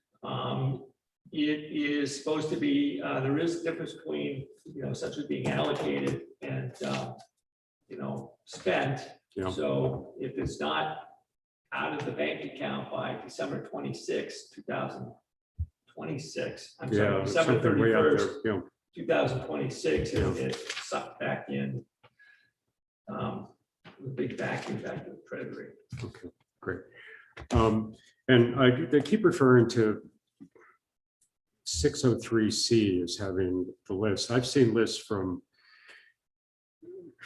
It is supposed to be, there is a difference between, you know, essentially being allocated and, you know, spent. Yeah. So if it's not out of the bank account by December 26, 2026, I'm sorry, Yeah, December something way out 31st, there. Yeah. 2026, Yeah. it's sucked back in. The big vacuum back to the treasury. Okay, great. And they keep referring to 603C as having the list. I've seen lists from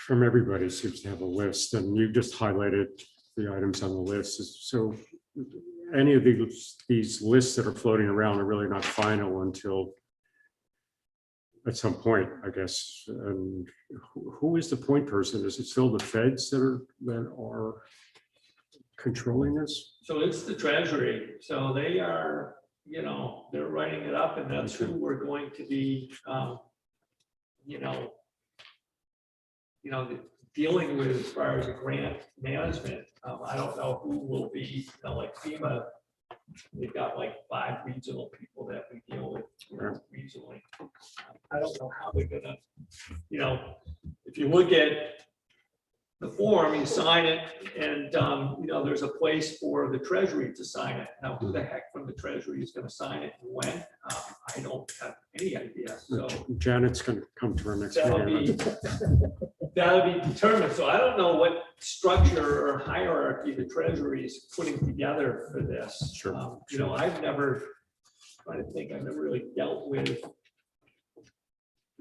everybody seems to have a list, and you just highlighted the items on the list. So any of these lists that are floating around are really not final until at some point, I guess. And who is the point person? Is it still the feds that are controlling this? So it's the treasury. So they are, you know, they're writing it up, and that's who we're going to be, you know, dealing with as far as the grant management. I don't know who will be, you know, like FEMA. We've got like 5 regional people that we deal with, you know, regionally. I don't know how they're gonna, you know, if you look at the form, you sign it, and you know, there's a place for the treasury to sign it. Now, who the heck from the treasury is gonna sign it and when? I don't have any idea. So Janet's going to come to our next that'll meeting. be determined. So I don't know what structure or hierarchy the treasury is putting together for this. Sure, You know, I've never really dealt with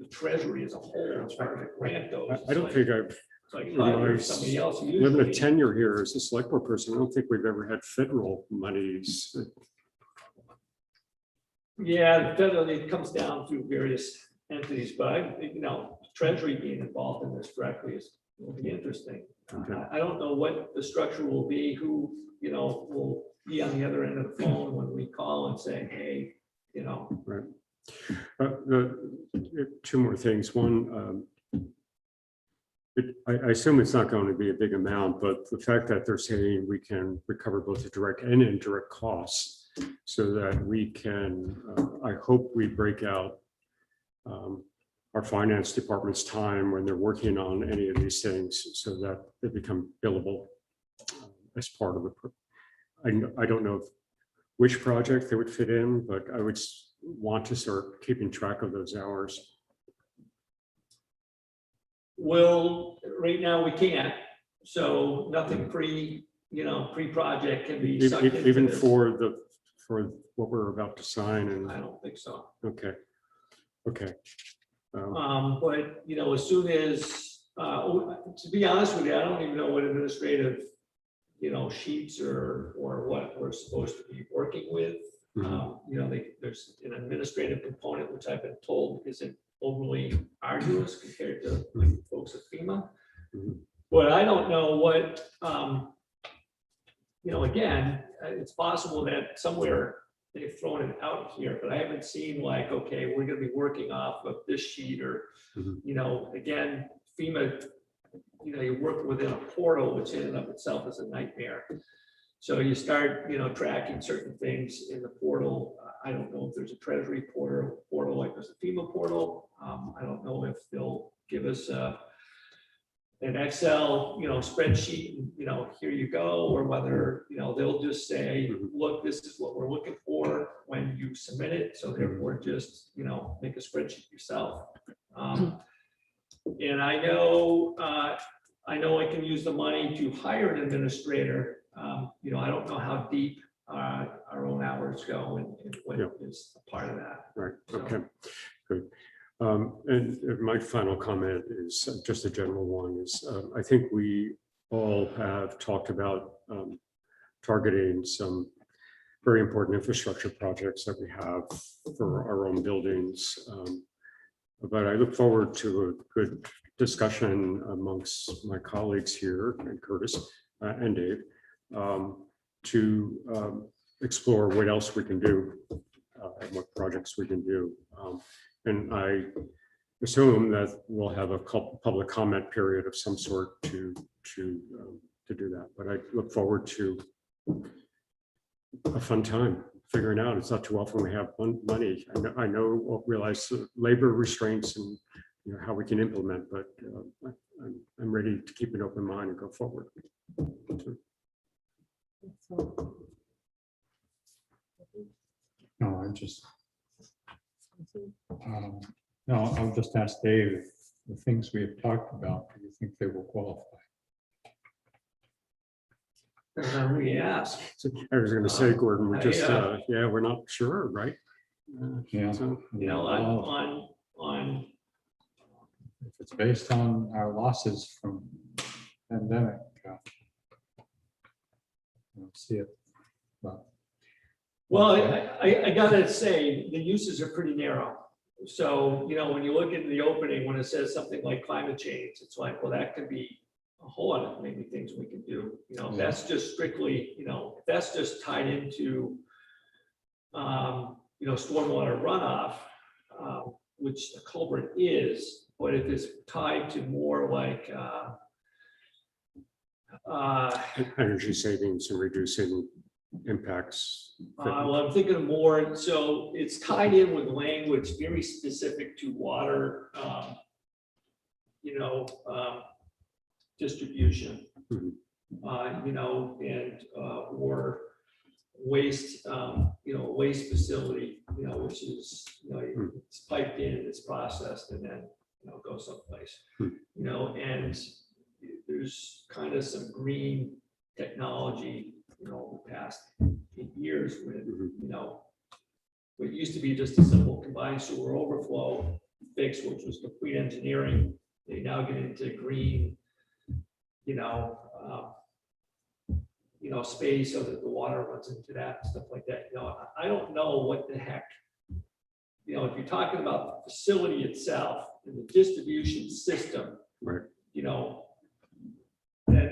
the treasury as a whole, as far as a grant goes. I don't think I've, It's like, in my somebody else living usually. a tenure here as a select board person, I don't think we've ever had federal monies. Yeah, federally, it comes down through various entities, but treasury being involved in this directly will be interesting. Okay. I don't know what the structure will be, who, will be on the other end of the phone when we call and say, hey, Right. Two more things. One, I assume it's not going to be a big amount, but the fact that they're saying we can recover both the direct and indirect costs so that we can, I hope we break out our finance department's time when they're working on any of these things so that they become billable as part of the, I don't know which project they would fit in, but I would want to start keeping track of those hours. well, right now we can't, so nothing pre-project can be sucked into Even this. for what we're about to sign and, I don't think so. okay. Okay. But, as soon as, to be honest with you, I don't even know what administrative, sheets or what we're supposed to be working with. There's an administrative component, which I've been told isn't overly arduous compared to like folks at FEMA. Mhm. But I don't know what, again, it's possible that somewhere they've thrown it out here, but I haven't seen like, okay, we're gonna be working off of this sheet or, Mhm. again, FEMA, you work within a portal, which in and of itself is a nightmare. So you start, tracking certain things in the portal. I don't know if there's a treasury portal like there's a FEMA portal. I don't know if they'll give us an Excel, spreadsheet, here you go, or whether, they'll just say, look, this is what we're looking for when you submit it. So therefore just, make a spreadsheet yourself. And I know I can use the money to hire an administrator. I don't know how deep our own hours go and what Yeah. is a part of that. Right, So- okay, good. And my final comment is just a general one is, I think we all have talked about targeting some very important infrastructure projects that we have for our own buildings. But I look forward to a good discussion amongst my colleagues here and Curtis and Dave to explore what else we can do and what projects we can do. And I assume that we'll have a public comment period of some sort to do that. But I look forward to a fun time figuring out. It's not too often we have money. I know, realize labor restraints and how we can implement, but I'm ready to keep an open mind and go forward. No, I'll just ask Dave, if the things we have talked about, do you think they will qualify? We ask. So I was going to say, Gordon, we're just, Yeah. yeah, we're not sure, right? Yeah. So, On If it's based on our losses from pandemic, I don't see it. But well, I gotta say, the uses are pretty narrow. So, when you look into the opening, when it says something like climate change, it's like, well, that could be a whole lot of maybe things we can do. If that's just strictly, if that's just tied into, stormwater runoff, which the culvert is, but if it's tied to more like, energy savings and reducing impacts. well, I'm thinking of more, so it's tied in with language very specific to water, distribution. Mhm. And, or waste, waste facility, which is, it's piped in, it's processed, and then, goes someplace. And there's kind of some green technology, the past 8 years with, Mhm. what used to be just a simple combined sewer overflow fix, which was complete engineering. They now get into green, space so that the water runs into that, and stuff like that. I don't know what the heck. If you're talking about the facility itself and the distribution system. Right. Then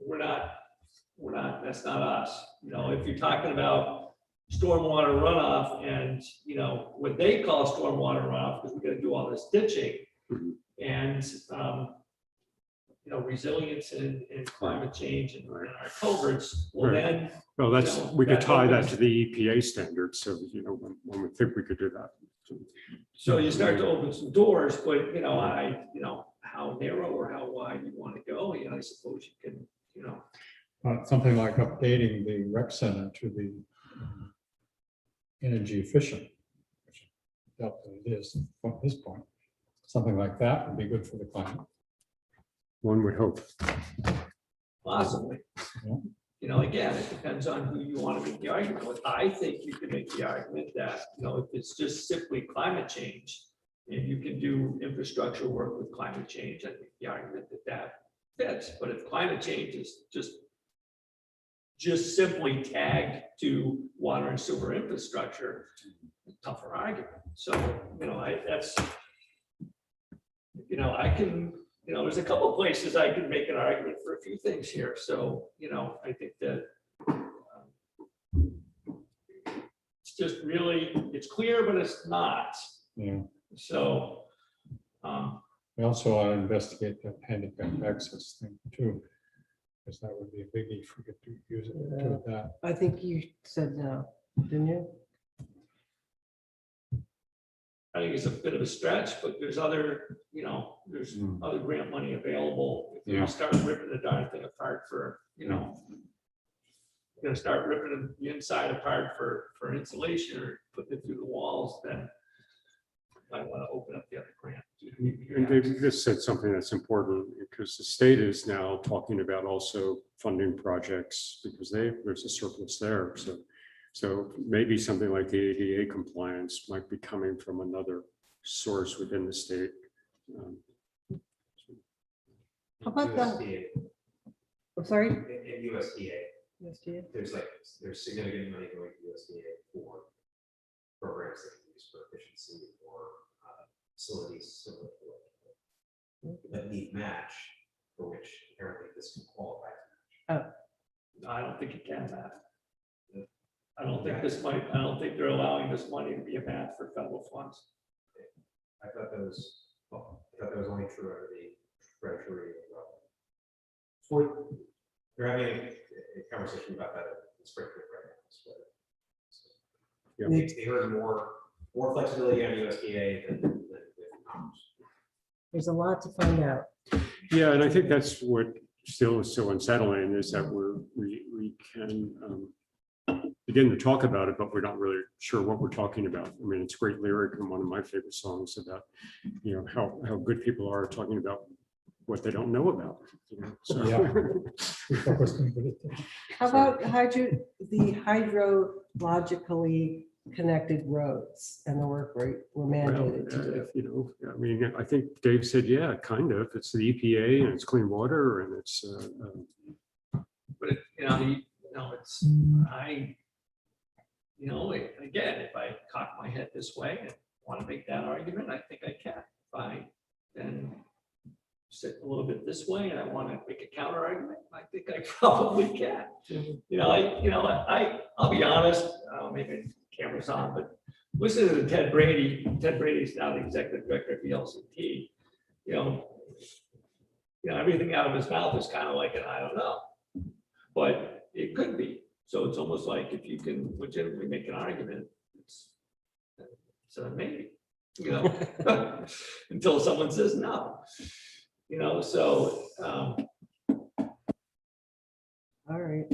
we're not, that's not us. If you're talking about stormwater runoff and, what they call stormwater runoff, because we gotta do all this ditching Mhm. and, resilience and climate change and our culverts, well Right. then, Well, that's, You know, we could that tie that opens- to the EPA standards, so, when we think we could do that. so you start to open some doors, but, how narrow or how wide you want to go, I suppose you can, Something like updating the rec center to the energy efficient. Which I doubt that it is at this point. Something like that would be good for the climate. One would hope. possibly. Yeah. Again, it depends on who you want to make the argument with. I think you can make the argument that, if it's just simply climate change, and you can do infrastructure work with climate change, I think the argument that fits. But if climate change is just simply tagged to water and sewer infrastructure, tougher argument. So, I can, there's a couple of places I can make an argument for a few things here. So, I think that it's just really, it's clear, but it's not. Yeah. So, We also ought to investigate that handicap access thing too. Because that would be a biggie if we could use it to do that. I think you said no, didn't you? I think it's a bit of a stretch, but there's other, there's other grant money available. If Yeah. you start ripping the darn thing apart for, you're gonna start ripping the inside apart for insulation or putting it through the walls, then I want to open up the other grant. And Dave just said something that's important, because the state is now talking about also funding projects, because there's a surplus there. So maybe something like the ADA compliance might be coming from another source within the state. How about that? USDA, I'm sorry? in USDA, USDA? there's significant money going to USDA for programs that can use for efficiency or facilities similar to what that need match, for which apparently this can qualify. I don't think it can match. I don't think they're allowing this money to be a match for federal funds. I thought that was only true under the treasury. For, they're having a conversation about that in Springfield right now. Yeah. They heard more flexibility on USDA than with Congress. There's a lot to find out. Yeah, and I think that's what still is so unsettling, is that we can begin to talk about it, but we're not really sure what we're talking about. I mean, it's a great lyric and one of my favorite songs about, how good people are talking about what they don't know about. So. How about the hydrologically connected roads and the work we're mandated to do? I mean, I think Dave said, yeah, kind of. It's the EPA and it's clean water and it's. But again, if I cock my head this way and want to make that argument, I think I can. If I then sit a little bit this way and I want to make a counter argument, I think I probably can. I'll be honest, maybe camera's on, but listen to Ted Brady. Ted Brady's now the executive director of the LCT. Everything out of his mouth is kind of like I don't know, but it could be. So it's almost like if you can legitimately make an argument, it's a maybe, until someone says no, so. All right.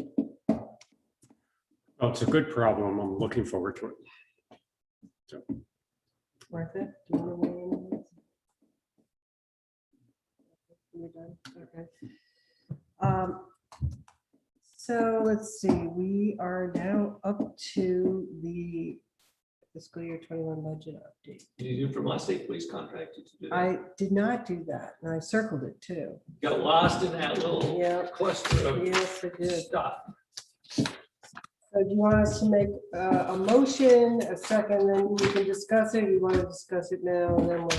Oh, it's a good problem. I'm looking forward to it. Martha, do you want to weigh in on this? You're done? Okay. So let's see, we are now up to the fiscal year 21 budget update. Did you do Vermont State Police contract? Did you do that? I did not do that, and I circled it too. Got lost in that little Yeah. cluster of Yes, I did. stuff. So do you want us to make a motion, a second, then we can discuss it? You want to discuss it now, and then we'll.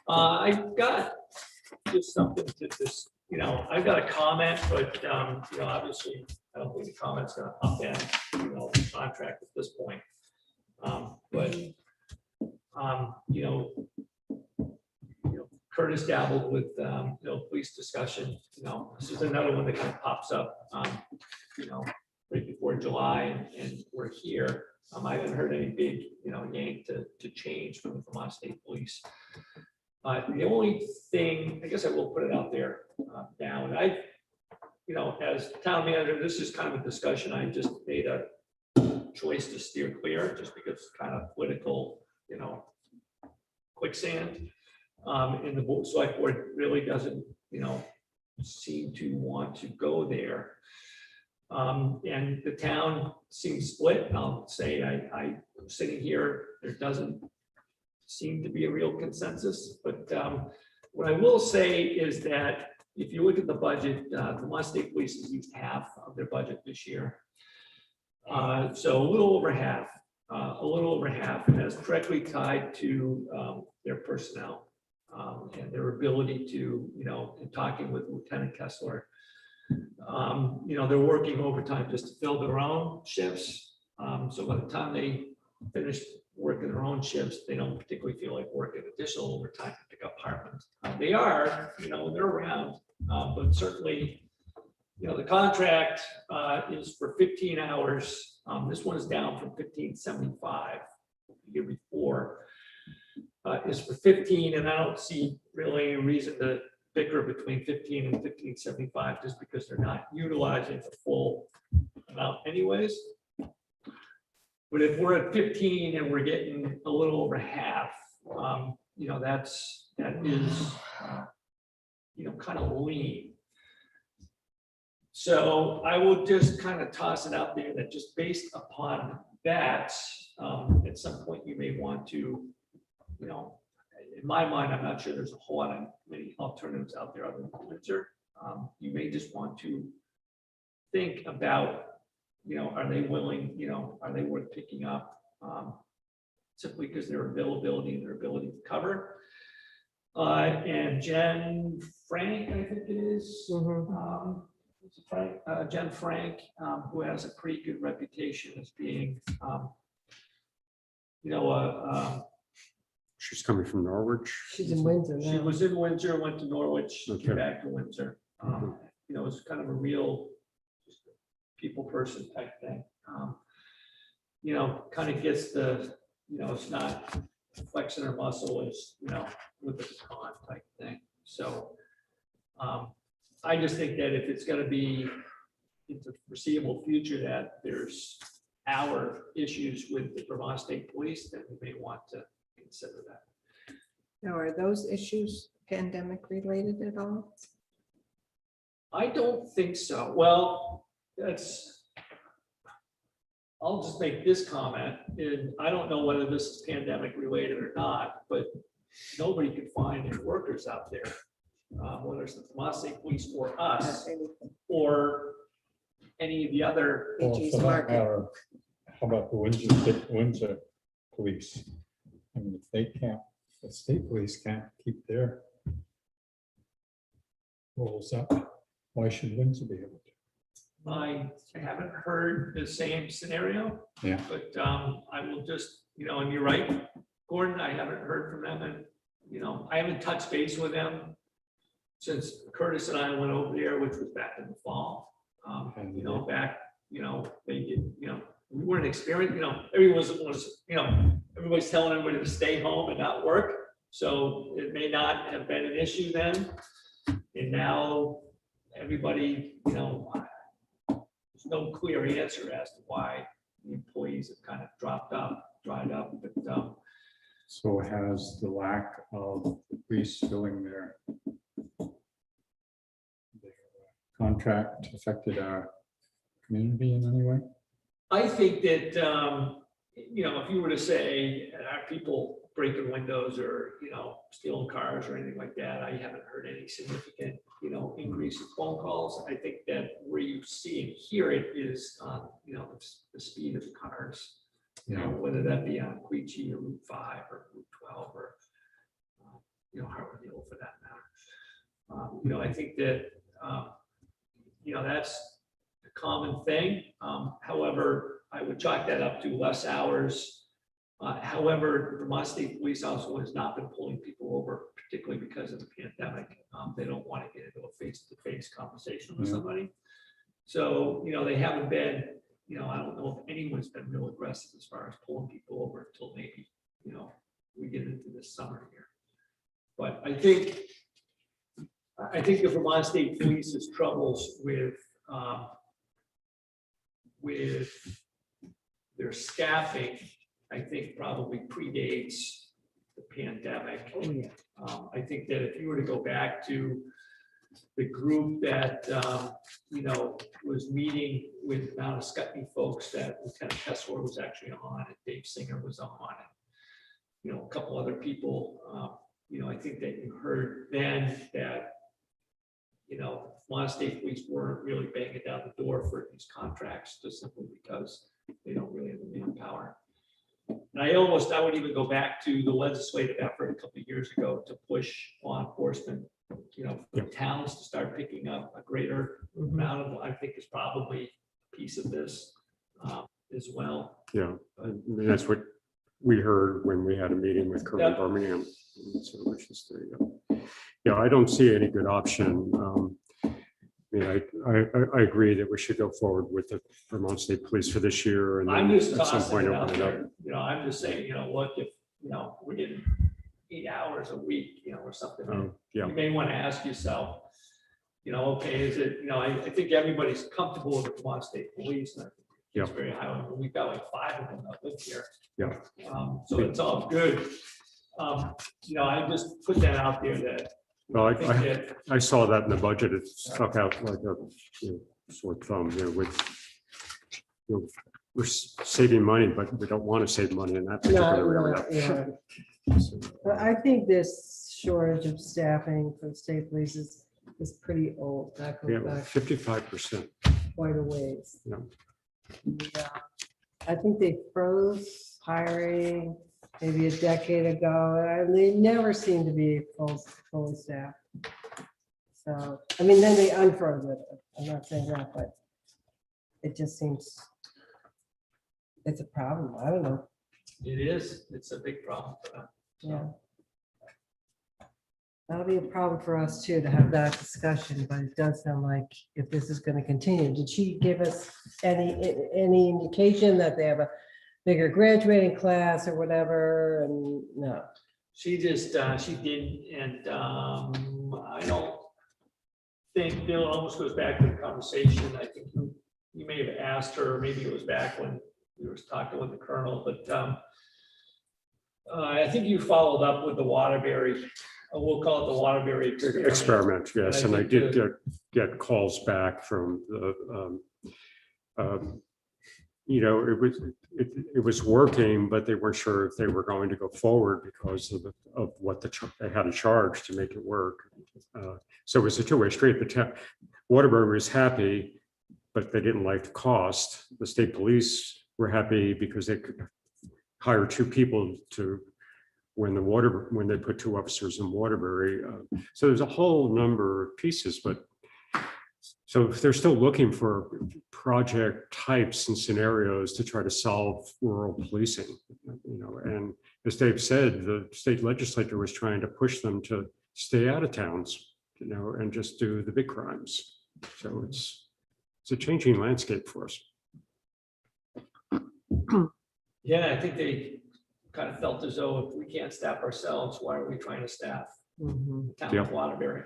I got just something to just, I've got a comment, but, obviously, I don't think the comment's gonna upend, the contract at this point. But, Curtis dabbled with, police discussion, this is another one that kind of pops up, right before July, and we're here. I haven't heard any big, yank to change from the Vermont State Police. The only thing, I guess I will put it out there now, and I, as town manager, this is kind of a discussion I just made a choice to steer clear, just because it's kind of political, quicksand. And the select board really doesn't, seem to want to go there. And the town seems split, and I'll say, I'm sitting here, there doesn't seem to be a real consensus, but what I will say is that if you look at the budget, the Vermont State Police has used half of their budget this year. So a little over half, and that's directly tied to their personnel and their ability to, in talking with Lieutenant Kessler, they're working overtime just to fill their own shifts. So by the time they finish working their own shifts, they don't particularly feel like working additional overtime to pick up Hartland. They are, they're around, but certainly, the contract is for 15 hours. This one is down from 1575 the year before. Is for 15, and I don't see really a reason to bicker between 15 and 1575 just because they're not utilizing the full amount anyways. But if we're at 15 and we're getting a little over half, that is kind of lean. So I will just kind of toss it out there that just based upon that, at some point you may want to, in my mind, I'm not sure there's a whole lot of many alternatives out there other than Windsor. You may just want to think about, are they willing, are they worth picking up simply because their availability and their ability to cover. And Jen Frank, I think it is. Jen Frank, who has a pretty good reputation as being, She's coming from Norwich. She's in Windsor she now. was in Windsor, went to Norwich, Okay. came back to Windsor. It's kind of a real people person type thing. Kind of gets the, it's not flexing her muscle, is, with the con type thing. So I just think that if it's going to be in the foreseeable future that there's our issues with the Vermont State Police, then we may want to consider that. Now, are those issues pandemic related at all? I don't think so. Well, I'll just make this comment, and I don't know whether this is pandemic related or not, but nobody could find any workers out there, whether it's the Vermont State Police or us, or any of the other. Well, AG's for that market. matter, how about the Windsor police? I mean, if they can't, the state police can't keep their rolls up, why should Windsor be able to? I haven't heard the same scenario. Yeah. But I will just, and you're right, Gordon, I haven't heard from them, and, I haven't touched base with them since Curtis and I went over there, which was back in the fall. Back, they did, we weren't experienced, everybody's telling everybody to stay home and not work. So it may not have been an issue then. And now everybody, there's no clear answer as to why the employees have kind of dried up, but So has the lack of the police filling their contract affected our community in any way? I think that, if you were to say, are people breaking windows or, stealing cars or anything like that, I haven't heard any significant, increase in phone calls. I think that where you see and hear it is on, the speed of the cars. Whether that be on Queechee or Route 5 or Route 12 or, Hartland Hill for that matter. I think that, that's a common thing. However, I would chalk that up to less hours. However, Vermont State Police also has not been pulling people over, particularly because of the pandemic. They don't want to get into a face-to-face conversation with somebody. So, they haven't been, I don't know if anyone's been real aggressive as far as pulling people over until maybe, we get into this summer here. But I think the Vermont State Police's troubles with their staffing, I think probably predates the pandemic. Oh, yeah. I think that if you were to go back to the group that, was meeting with Mount Scottney folks that Lieutenant Kessler was actually on, and Dave Singer was on, and, a couple other people, I think that you heard then that, Vermont State Police weren't really banging down the door for these contracts just simply because they don't really have the manpower. And I would even go back to the legislative effort a couple of years ago to push law enforcement, for towns to start picking up a greater amount of, I think is probably a piece of this as well. Yeah, I mean, that's what we heard when we had a meeting with Colonel Yep. Birmingham. So, which is there you go. Yeah, I don't see any good option. I agree that we should go forward with the Vermont State Police for this year, and I'm then just at some tossing point it out open it up. there, I'm just saying, look, if, we're getting 8 hours a week, or something. Yeah, You may want to ask yourself, okay, is it, I think everybody's comfortable with the Vermont State Police. And I think it's very high. We've got like 5 of them that live here. Yeah. So it's all good. I just put that out there that. Well, I think that I saw that in the budget. It stuck out like a sore thumb here with, we're saving money, but we don't want to save money in that particular area. So, But I think this shortage of staffing for the state police is pretty old. That goes Yeah, back 55%. quite a ways. Yeah. Yeah. I think they froze hiring maybe a decade ago, and they never seem to be fully staffed. So, I mean, then they unfroze it. I'm not saying that, but it just seems it's a problem. I don't know. it is, it's a big problem for them. Yeah. That'll be a problem for us too, to have that discussion, but it does sound like if this is going to continue, did she give us any indication that they have a bigger graduating class or whatever? And no. She just, she did, and I don't think, Bill, almost goes back to the conversation. I think you may have asked her, maybe it was back when we were talking with the colonel, but I think you followed up with the Waterbury, we'll call it the Waterbury Experiment, yes, and I think did get calls back from the, it was working, but they weren't sure if they were going to go forward because of what they had to charge to make it work. So it was a two-way street. The Waterbury was happy, but they didn't like the cost. The state police were happy because they could hire 2 people when they put 2 officers in Waterbury. So there's a whole number of pieces, but so they're still looking for project types and scenarios to try to solve rural policing, and as Dave said, the state legislature was trying to push them to stay out of towns, and just do the big crimes. So it's a changing landscape for us. Yeah, I think they kind of felt as though if we can't staff ourselves, why are we trying to staff Mhm. the town of Waterbury?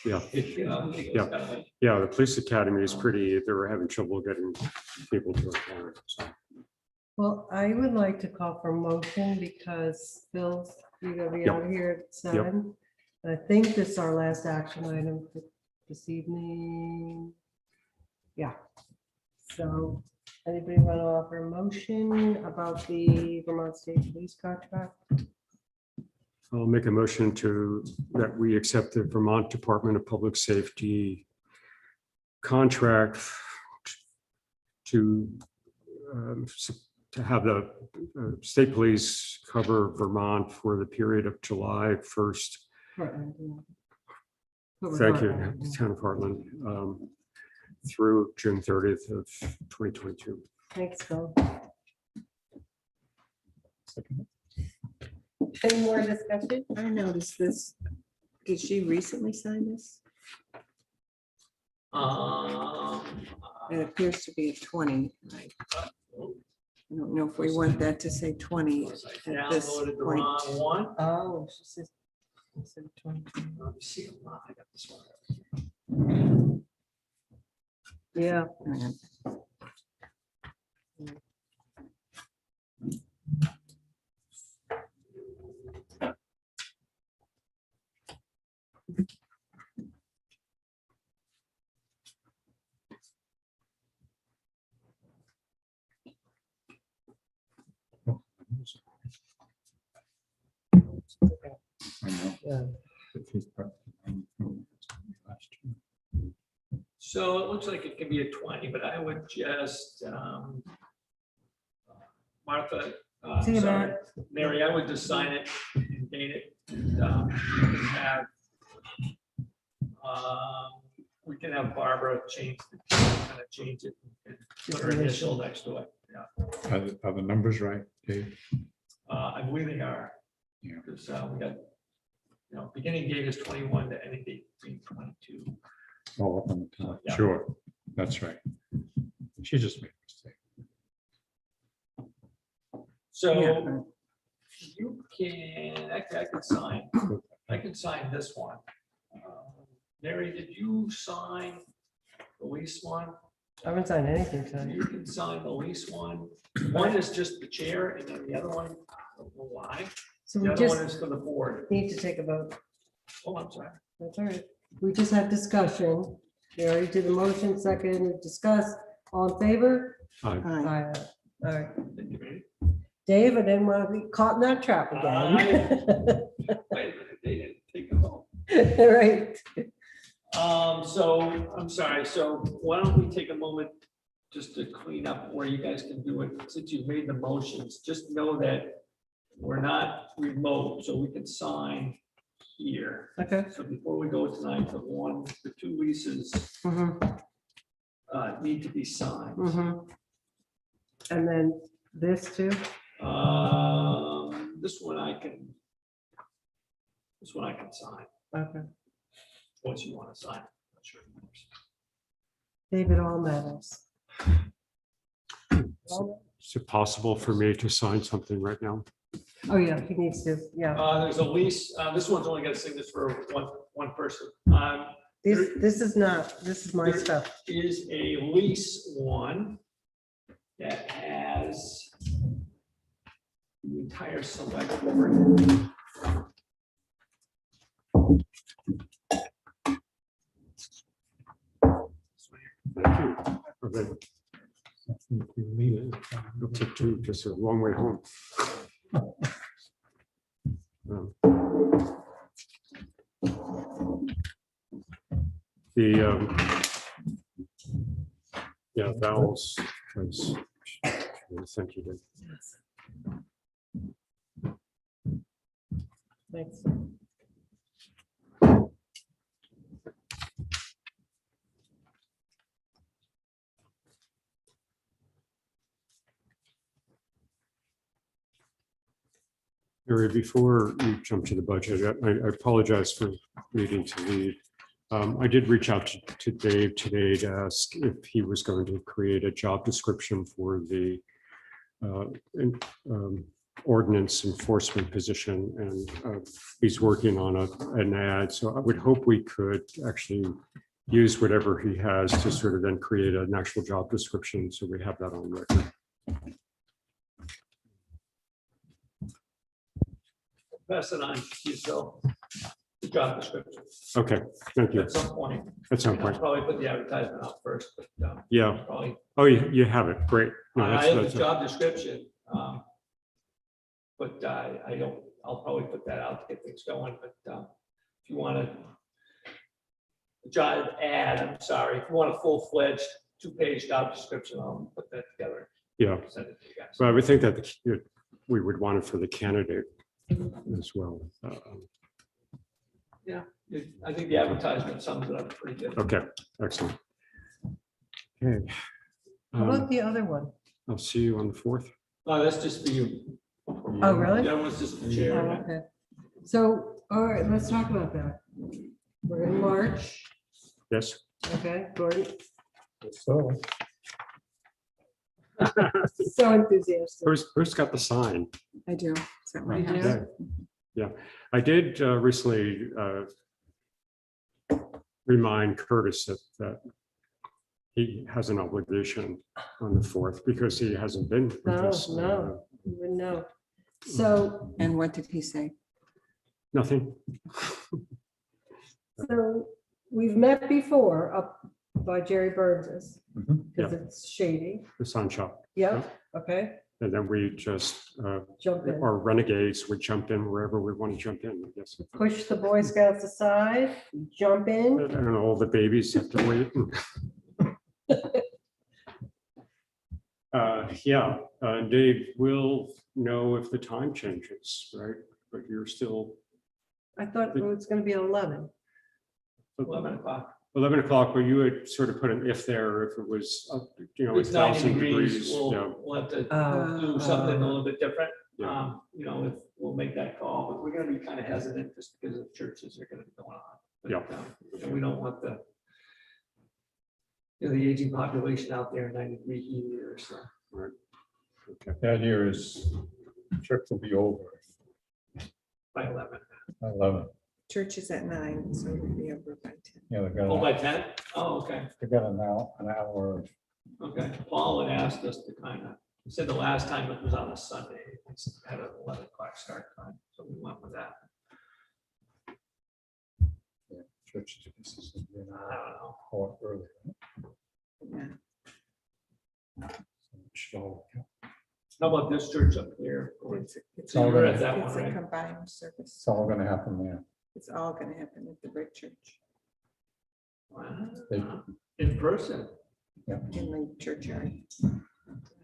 Yeah. I think it was Yeah. kind of like, Yeah, the police academy is pretty, they were having trouble getting people to apply. So. Well, I would like to call for motion because Phil's, you're gonna be Yep. out here at 7. I think this is our last action item for this evening. Yeah. So Anybody want to offer a motion about the Vermont State Police contract? I'll make a motion that we accept the Vermont Department of Public Safety contract to have the state police cover Vermont for the period of July 1st. Thank you, the town of Hartland, through June 30th of 2022. Thanks, Phil. Any more discussion? I noticed this. Did she recently sign this? It appears to be a 20. Right? I don't know if we want that to say 20 I at this downloaded the point. wrong one. Oh, she says. Let me see. I got this one. Yeah. I know. Yeah. So it looks like it can be a 20, but I would just, Martha, See you, sorry, Matt. Mary, I would just sign it and date it. And we can have, we can have Barbara change it and put her initial next to it. Yeah, Are the numbers right, Dave? I believe they are. Yeah. Because we got, beginning date is 21, the ending date being 22. All up on the top. Yeah. Sure, that's right. She just made a mistake. So you can, actually, I can sign this one. Mary, did you sign the lease one? I haven't signed anything tonight. You can sign the lease one. One is just the chair, and then the other one, I don't know why. So The we other one just is for the board. need to take a vote. Oh, I'm sorry. That's all right. We just had discussion. We already did a motion, second, we discussed. All in favor? Aye. Aye. All right. Thank you, Mary. Dave, I didn't want to be caught in that trap again. Wait a minute, they didn't take a vote. All right. So, I'm sorry, so why don't we take a moment just to clean up where you guys can do it, since you've made the motions, just know that we're not remote, so we can sign here. Okay. So before we go tonight, the two leases Mhm, need to be signed. mhm. And then this too? This one I can sign, Okay. once you want to sign it. Not sure. David, all matters. Is it possible for me to sign something right now? Oh, yeah, he needs to, yeah. There's a lease, this one's only got a signature for one person. This is not, this is my There stuff. is a lease one that has the entire select board. Thank you. Okay. It'll take two, just a long way home. Yeah, vowels. Thank you, Dave. Thanks. Mary, before you jump to the budget, I apologize for needing to leave. I did reach out to Dave today to ask if he was going to create a job description for the ordinance enforcement position, and he's working on an ad. So I would hope we could actually use whatever he has to sort of then create an actual job description, so we have that on record. Pass it on to you, Phil. the job description Okay, thank you. at some point. At some I'll point. probably put the advertisement out first, but Yeah. probably, Oh, you have it. Great. No, I that's- have that's- the job description. But I don't, I'll probably put that out to get things going, but if you want to job ad, I'm sorry, if you want a full-fledged 2-page job description, I'll put that together. Yeah. Send it to you guys. Well, I would think that we would want it for the candidate as well. I think the advertisement sums it up pretty good. Okay, excellent. Okay. How about the other one? I'll see you on the 4th. No, that's just for you. Oh, really? That was just the Oh, chair. okay. So, all right, let's talk about that. We're in March, Yes. okay, Gordon, So, so enthusiastic. Who's got the sign? I do. Is that what You I have? do? Okay. Yeah, I did recently remind Curtis that he has an obligation on the 4th because he hasn't been with No, us. no. You wouldn't know. So, And what did he say? Nothing. so we've met before up by Jerry Burns's, mhm. because it's shady. The sign shop. Yeah, okay, And then we just, jump in. our renegades would jump in wherever we want to jump in, I guess. Push the Boy Scouts aside, jump in. I don't know, all the babies have to wait. Yeah, Dave will know if the time changes, right? But you're still I thought it was gonna be 11. 11 o'clock. 11 o'clock, where you would sort of put an if there, if it was, It's 90 1,000 degrees. degrees. We'll Yeah, we'll have to Oh. do something a little bit different. Yeah. If we'll make that call, but we're gonna be kind of hesitant just because of churches are gonna be going on. But, Yeah. and we don't want the the aging population out there in 90-degree heat either, so. okay. The idea is church will be over By 11. at 11. Church is at 9, so we'll be over by 10. Yeah, Oh, by 10? Oh, okay. they got an hour. Okay. Paul had asked us to kind of, he said the last time it was on a Sunday, it's had an 11 o'clock start time, so we went with that. Yeah, church. This is I don't know. or early. Yeah. How about this church up here? It's So you're at a that one, right? combined service. It's all gonna happen there. It's all going to happen at the Brick Church Wow. They- In person. in the churchyard.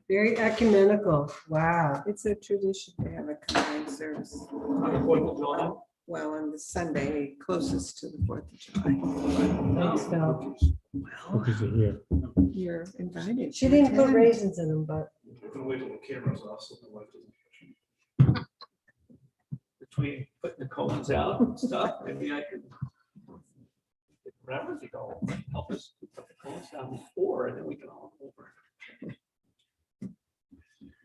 Very ecumenical. Wow. It's a tradition to have a combined service. On the 4th of July. Well, on the Sunday closest to the 4th of July. Thanks, Val. Well, Cookies are here. you're invited. She didn't put raisins in them, but Gonna wait till the camera's off, so the wife doesn't. Between putting the cones out and stuff, maybe I could. Remember to go help us put the cones down before, and then we can all go over.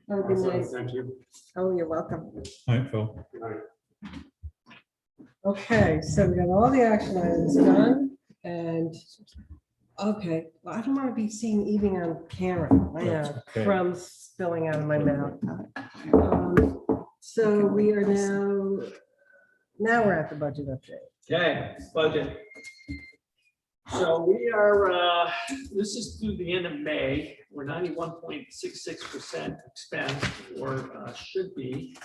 that would be nice. Thank you. Oh, you're welcome. All right, Phil. Okay, so we got all the action items done and, okay, well, I don't want to be seen eating on camera. I That's know, okay. crumbs spilling out of my mouth. So we are now we're at the budget update. Okay, budget. So we are, this is through the end of May. We're 91.66% expensed, or should be.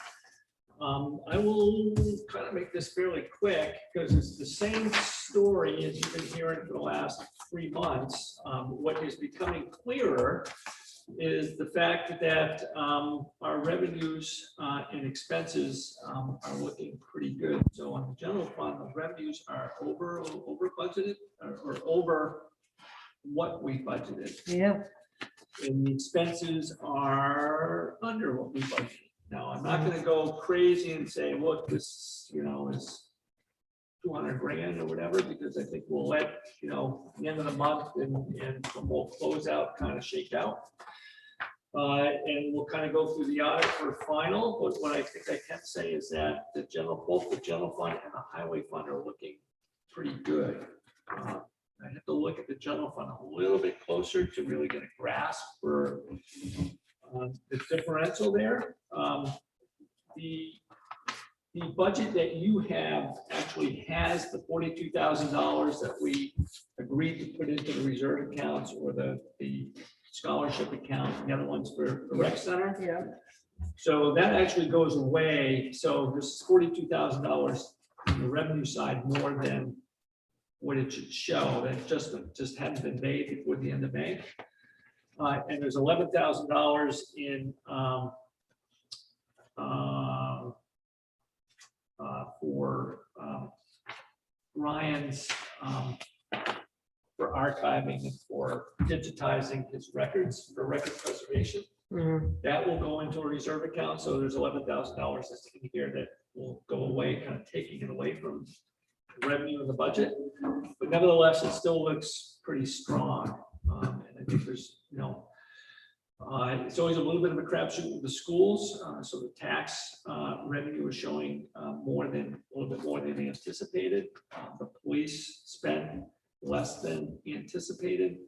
I will kind of make this fairly quick because it's the same story as you've been hearing for the last 3 months. What is becoming clearer is the fact that our revenues and expenses are looking pretty good. So on the general fund, the revenues are over budgeted or over what we budgeted. Yeah, And the expenses are under what we budgeted. Now, I'm not gonna go crazy and say, look, this, is 200 grand or whatever, because I think we'll let, the end of the month and we'll close out, kind of shake out. And we'll kind of go through the audit for final, but what I think I can say is that both the general fund and the highway fund are looking pretty good. I have to look at the general fund a little bit closer to really get a grasp for the differential there. The budget that you have actually has the $42,000 that we agreed to put into the reserve accounts or the scholarship account, the other ones for the rec center. Yeah, So that actually goes away. So this is $42,000 on the revenue side more than what it should show. That just hadn't been made before the end of May. And there's $11,000 in for Ryan's for archiving and for digitizing his records for record preservation. mhm, That will go into a reserve account, so there's $11,000 that's in here that will go away, kind of taking it away from revenue in the budget. But nevertheless, it still looks pretty strong. And I think there's, it's always a little bit of a crapshoot with the schools. So the tax revenue is showing a little bit more than anticipated. The police spent less than anticipated.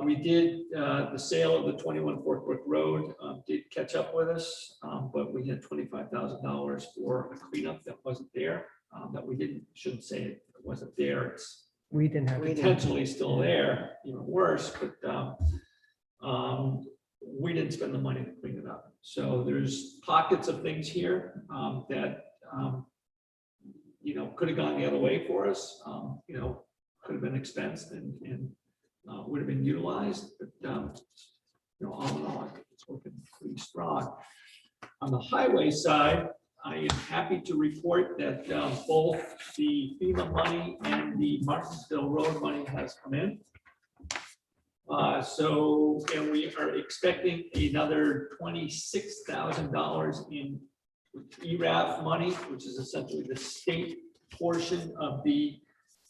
We did, the sale of the 21 Fort Brook Road did catch up with us, but we had $25,000 for a cleanup that wasn't there, that we shouldn't say it wasn't there. It's we didn't have. potentially still there, even worse, but we didn't spend the money to clean it up. So there's pockets of things here that, could have gone the other way for us, could have been expensed and would have been utilized, but all in all, I think it's working pretty strong. On the highway side, I am happy to report that both the FEMA money and the Martinsville Road money has come in. And we are expecting another $26,000 in ERAF money, which is essentially the state portion of the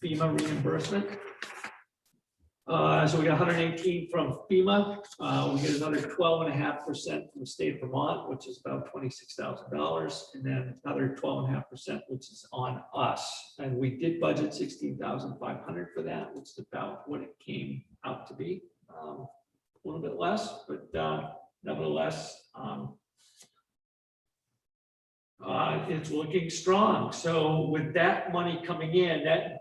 FEMA reimbursement. So we got 118 from FEMA. We get another 12.5% from the state of Vermont, which is about $26,000, and then another 12.5%, which is on us. And we did budget $16,500 for that, which is about what it came out to be. A little bit less, but nevertheless, it's looking strong. So with that money coming in, that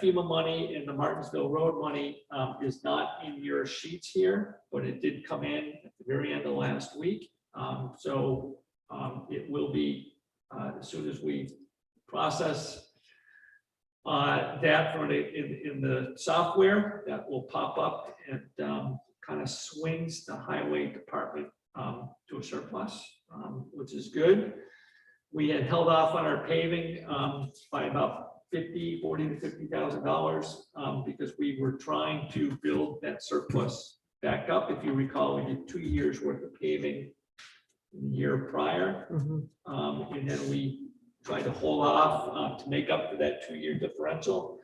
FEMA money and the Martinsville Road money is not in your sheets here, but it did come in at the very end of last week. It will be, as soon as we process that in the software, that will pop up and kind of swings the highway department to a surplus, which is good. We had held off on our paving by about $40,000 to $50,000 because we were trying to build that surplus back up. If you recall, we did 2 years worth of paving the year prior, and then we tried to hold off to make up for that 2-year differential.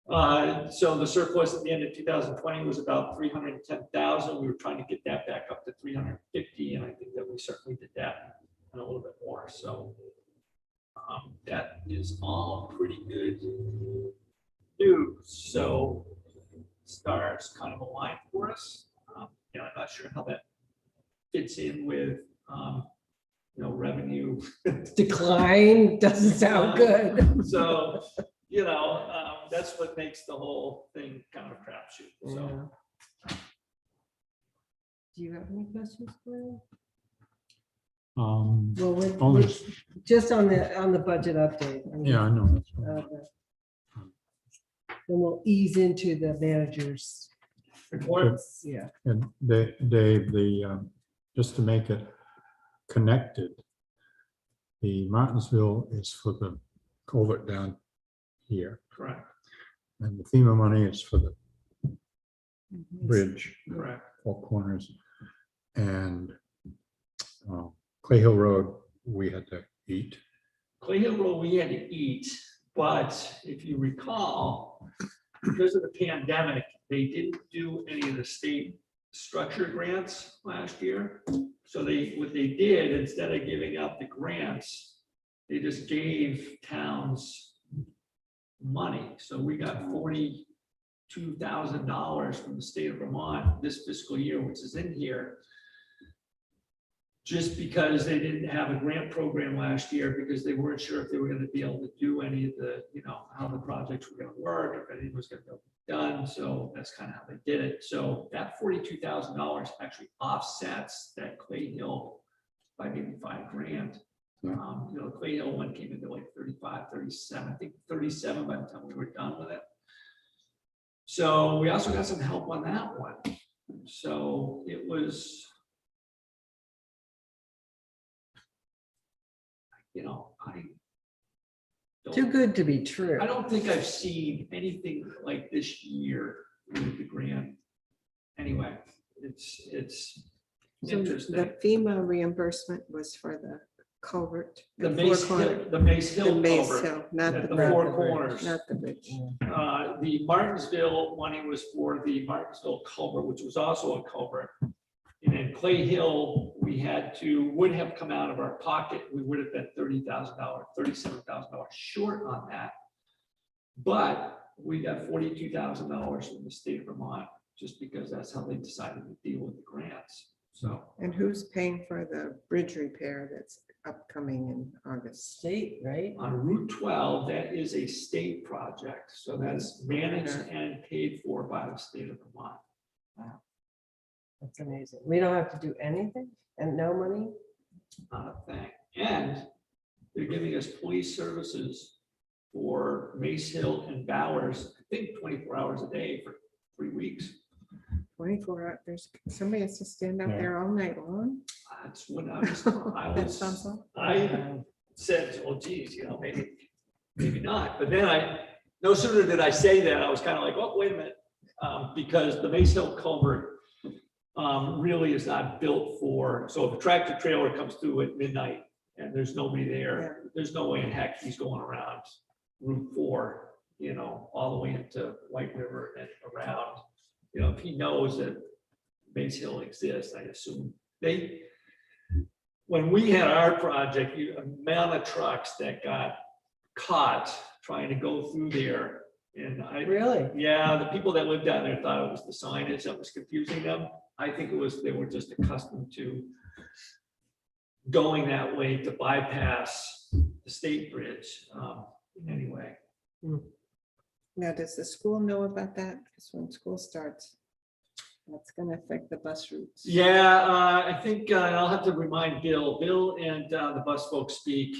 So the surplus at the end of 2020 was about $310,000. We were trying to get that back up to $350,000, and I think that we certainly did that and a little bit more. So that is all pretty good news. So stars kind of aligned for us. I'm not sure how that fits in with revenue Decline doesn't sound good. So, that's what makes the whole thing kind of a crapshoot. So, Do you have any questions, Glenn? Well, Well, only- we're just on the budget update. I mean, Yeah, I know. That's right. okay. Then we'll ease into the managers. reports. Yeah. And Dave, just to make it connected, the Martinsville is for the culvert down here, Correct, and the FEMA money is for the bridge, correct. 4 corners. And Clay Hill Road, we had to eat. Clay Hill Road, we had to eat, but if you recall, because of the pandemic, they didn't do any of the state structure grants last year. So what they did, instead of giving out the grants, they just gave towns money. So we got $42,000 from the state of Vermont this fiscal year, which is in here, just because they didn't have a grant program last year, because they weren't sure if they were gonna be able to do any of the, how the projects were gonna work, if anything was gonna be done, so that's kind of how they did it. So that $42,000 actually offsets that Clay Hill by maybe $5,000. Clay Hill one came into like 35, 37, I think 37 by the time we were done with it. So we also got some help on that one. So it was, I Too don't, good to be true. I don't think I've seen anything like this year with the grant. Anyway, it's So interesting. the FEMA reimbursement was for the culvert. The at Mace Four Hill, Corners. the Mace The Hill Mace culvert Hill, not at the the Not Four the bridge. Corners. Not the bridge. The Martinsville money was for the Martinsville culvert, which was also a culvert. And then Clay Hill, would have come out of our pocket. We would have been $30,000, $37,000 short on that. But we got $42,000 from the state of Vermont, just because that's how they decided to deal with the grants. So And who's paying for the bridge repair that's upcoming in August? State, right? on Route 12, that is a state project. So that's managed and paid for by the state of Vermont. That's amazing. We don't have to do anything and no money? Not a thing. And they're giving us police services for Mace Hill and Bowers, I think 24 hours a day for 3 weeks. 24 hours, there's, somebody has to stand up Yeah. there all night long? That's what I was, That sounds like. I said, oh geez, maybe not. But then no sooner did I say that, I was kind of like, oh, wait a minute. Because the Mace Hill culvert really is not built for, so if a tractor trailer comes through at midnight and there's nobody there, there's no way in heck he's going around Route 4, all the way into White River and around. If he knows that Mace Hill exists, I assume when we had our project, the amount of trucks that got caught trying to go through there. And Really? yeah, the people that lived down there thought it was the signage that was confusing them. I think it was, they were just accustomed to going that way to bypass the state bridge. Anyway, Now, does the school know about that? Because when school starts, that's going to affect the bus routes. yeah, I think I'll have to remind Bill and the bus folks speak,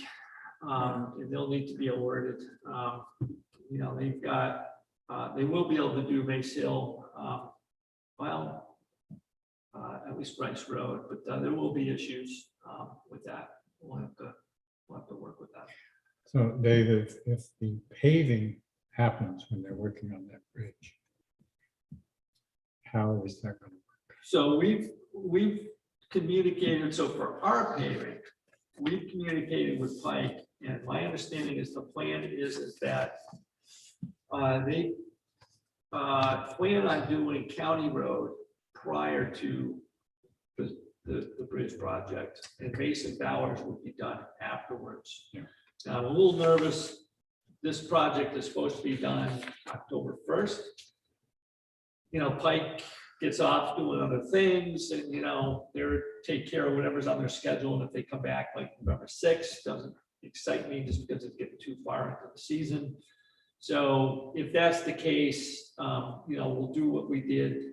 and they'll need to be alerted. They've got, they will be able to do Mace Hill, at least Rice Road, but there will be issues with that. We'll have to work with that. So David, if the paving happens when they're working on that bridge, how is that going to work? So we've communicated, so for our paving, we've communicated with Pike, and my understanding is the plan is that they plan on doing County Road prior to the bridge project, and Mason Bowers would be done afterwards. Yeah. Now, I'm a little nervous. This project is supposed to be done October 1st. Pike gets off doing other things, and they're take care of whatever's on their schedule. And if they come back like November 6th, doesn't excite me just because it's getting too far into the season. So if that's the case, we'll do what we did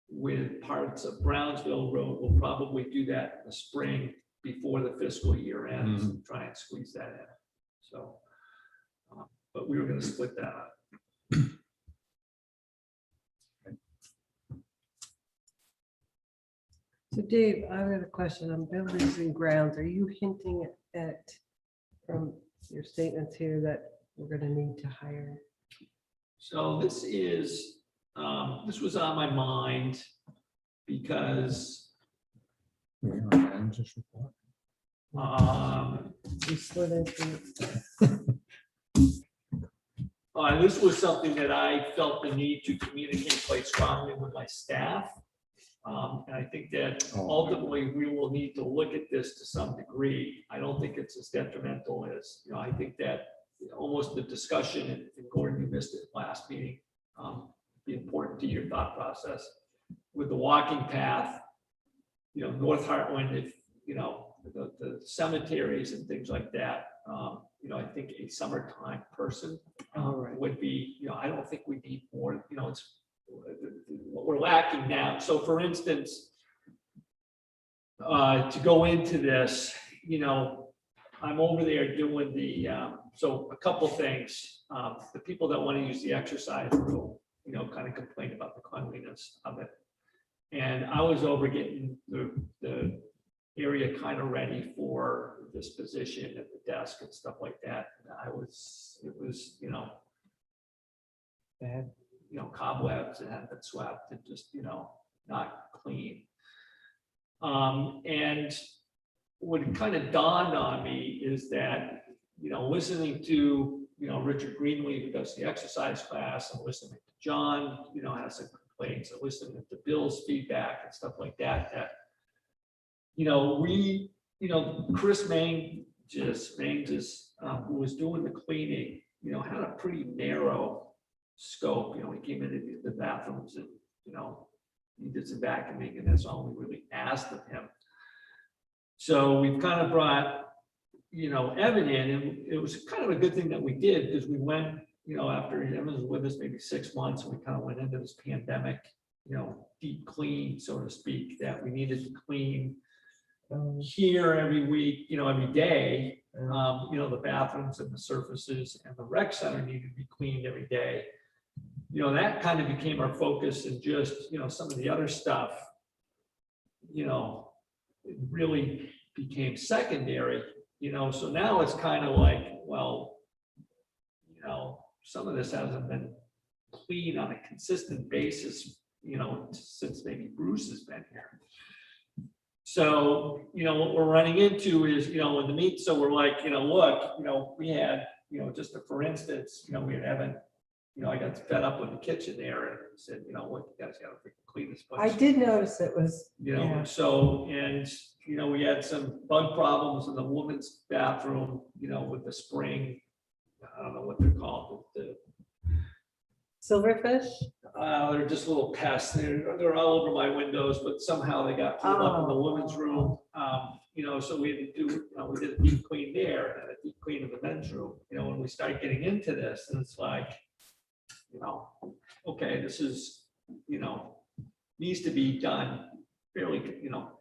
with parts of Brownsville Road. We'll probably do that in the spring before the fiscal year ends, and try and squeeze that in. So, but we were going to split that up. So Dave, I've got a question on buildings and grounds. Are you hinting at, from your statements here, that we're gonna need to hire? So this was on my mind because We're on Ramsey's report. We slid into, this was something that I felt the need to communicate quite strongly with my staff. And I think that ultimately we will need to look at this to some degree. I don't think it's as detrimental as, I think that almost the discussion, and Gordon, you missed it last meeting, be important to your thought process with the walking path. North Hartland, if you know, the cemeteries and things like that, you know, I think a summertime person All right. would be, you know, I don't think we need more, you know, it's what we're lacking now. So for instance, to go into this, you know, I'm over there doing the, so a couple things. The people that want to use the exercise room, you know, kind of complain about the cleanliness of it. And I was over getting the area kind of ready for this position at the desk and stuff like that. And it was, you know, bad, you know, cobwebs that hadn't been swept and just, you know, not clean. And what kind of dawned on me is that, you know, listening to, you know, Richard Greenlee, who does the exercise class, and listening to John, you know, has some complaints, and listening to Bill's feedback and stuff like that, that, you know, you know, Chris Manges, who was doing the cleaning, you know, had a pretty narrow scope. You know, he came into the bathrooms and, you know, he did some vacuuming, and that's all we really asked of him. So we've kind of brought, you know, Evan in, and it was kind of a good thing that we did, because we went, you know, after Evan was with us maybe 6 months, and we kind of went into this pandemic, you know, deep clean, so to speak, that we needed to clean here every week, you know, every day. You know, the bathrooms and the surfaces and the rec center needed to be cleaned every day. You know, that kind of became our focus, and just, you know, some of the other stuff, you know, it really became secondary, you know. So now it's kind of like, well, you know, some of this hasn't been clean on a consistent basis, you know, since maybe Bruce has been here. So, you know, what we're running into is, you know, in the meet, so we're like, you know, look, you know, we had, you know, just for instance, you know, we had Evan, you know, I got fed up with the kitchen there and said, you know, what, you guys gotta freaking clean this place. I did notice it was, You know, yeah. so, and, you know, we had some bug problems in the woman's bathroom, you know, with the spring, I don't know what they're called, the, Silverfish? they're just little pests. They're all over my windows, but somehow they got pulled up in the women's room. You know, so we had to do, you know, we did a deep clean there and a deep clean of the men's room. You know, when we start getting into this, and it's like, you know, okay, this is, you know, needs to be done fairly, you know,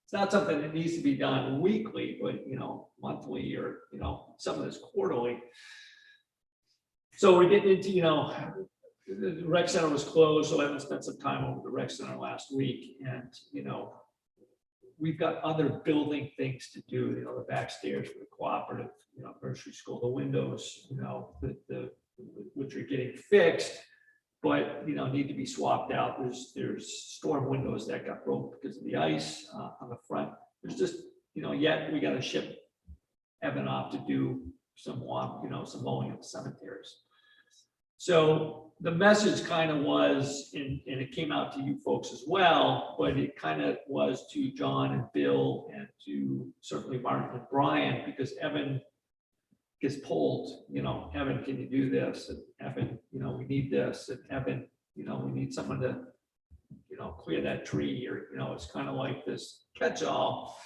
it's not something that needs to be done weekly, but, you know, monthly, or, you know, some of this quarterly. So we're getting into, you know, the rec center was closed, so I haven't spent some time over the rec center last week, and, you know, we've got other building things to do, you know, the back stairs for the cooperative, you know, nursery school, the windows, you know, which are getting fixed, but, you know, need to be swapped out. There's storm windows that got broke because of the ice on the front. There's just, you know, yet we got to ship Evan off to do some you know, some mowing of the cemeteries. So the message kind of was, and it came out to you folks as well, but it kind of was to John and Bill and to certainly Martin and Brian, because Evan gets pulled, you know, Evan, can you do this? And Evan, you know, we need this. And Evan, you know, we need someone to, you know, clear that tree, or, you know, it's kind of like this catch-all.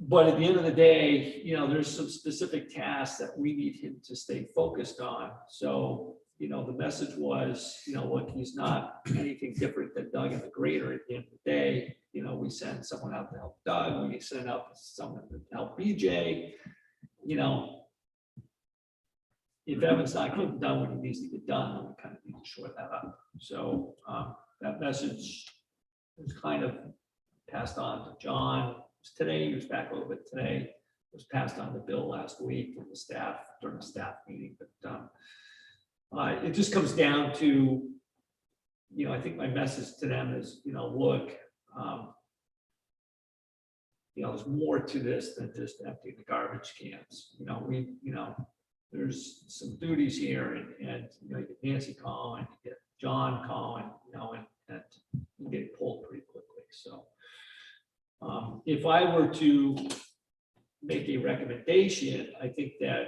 But at the end of the day, you know, there's some specific tasks that we need him to stay focused on. So, you know, the message was, you know, look, he's not anything different than Doug and the grader. At the end of the day, you know, we send someone out to help Doug, we send out someone to help BJ. You know, if Evan's not getting done when he needs to get done, then we kind of need to shore that up. So that message was kind of passed on to John today. He was back a little bit today. It was passed on to Bill last week and the staff during the staff meeting. But it just comes down to, you know, I think my message to them is, you know, look, you know, there's more to this than just emptying the garbage cans. You know, there's some duties here, and you know, you get Nancy calling, you get John calling, you know, and you get pulled pretty quickly. So if I were to make a recommendation, I think that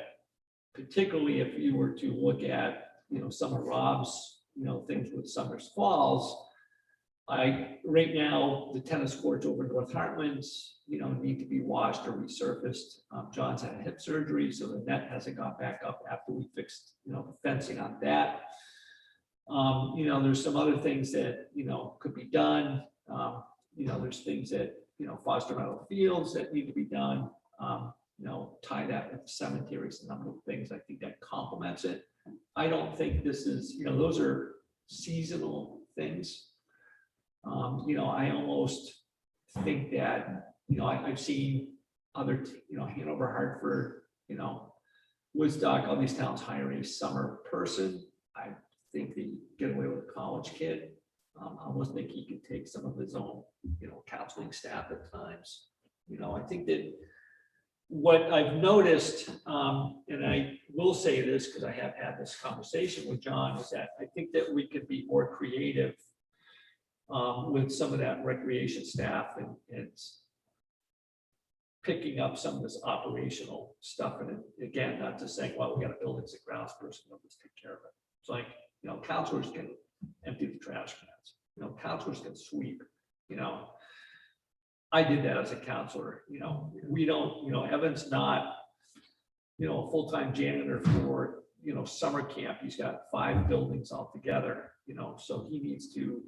particularly if you were to look at, you know, some of Rob's, you know, things with Summers Falls, Right now, the tennis courts over North Heartlands, need to be washed or resurfaced. John's had hip surgery, so the net hasn't got back up after we fixed, the fencing on that. There's some other things that, could be done. There's things that, Foster Meadow Fields that need to be done. Tie that with cemeteries, a number of things. I think that complements it. I don't think this is, those are seasonal things. I almost think that, I've seen other, Hanover, Hartford, Woodstock, all these towns hire a summer person. I think that you get away with a college kid. I almost think he could take some of his own, counseling staff at times. I think that what I've noticed, and I will say this because I have had this conversation with John, is that I think that we could be more creative with some of that recreation staff and picking up some of this operational stuff. And again, not just saying, well, we got a buildings and grounds person, they'll just take care of it. It's like, counselors can empty the trash cans, counselors can sweep, I did that as a counselor, we don't, Evan's not, a full-time janitor for, summer camp. He's got 5 buildings altogether, so he needs to,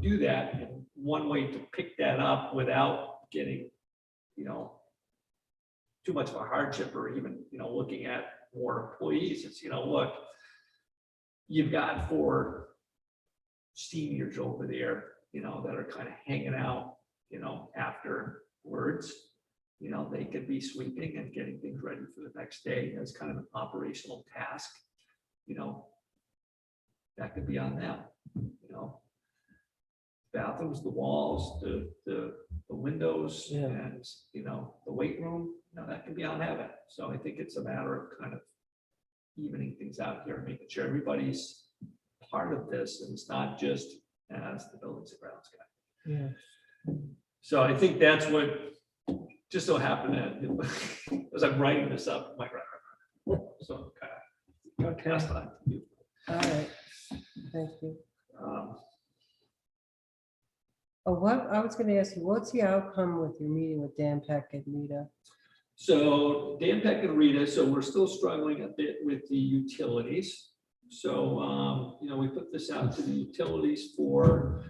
do that. And one way to pick that up without getting, too much of a hardship or even, looking at more employees is, look, you've got 4 seniors over there, that are kind of hanging out, afterwards. They could be sweeping and getting things ready for the next day as kind of an operational task. That could be on them. Bathrooms, the walls, the windows, Yeah. and the weight room. That can be on Evan. So I think it's a matter of kind of evening things out here, making sure everybody's part of this, and it's not just as the buildings and grounds guy. Yeah. So I think that's what just so happened that as I'm writing this up, I'm like, so kind of pass that on to you. All right, thank you. Um, What, I was gonna ask you, what's the outcome with your meeting with Dan Peck and Rita? So Dan Peck and Rita, so we're still struggling a bit with the utilities. So, we put this out to the utilities for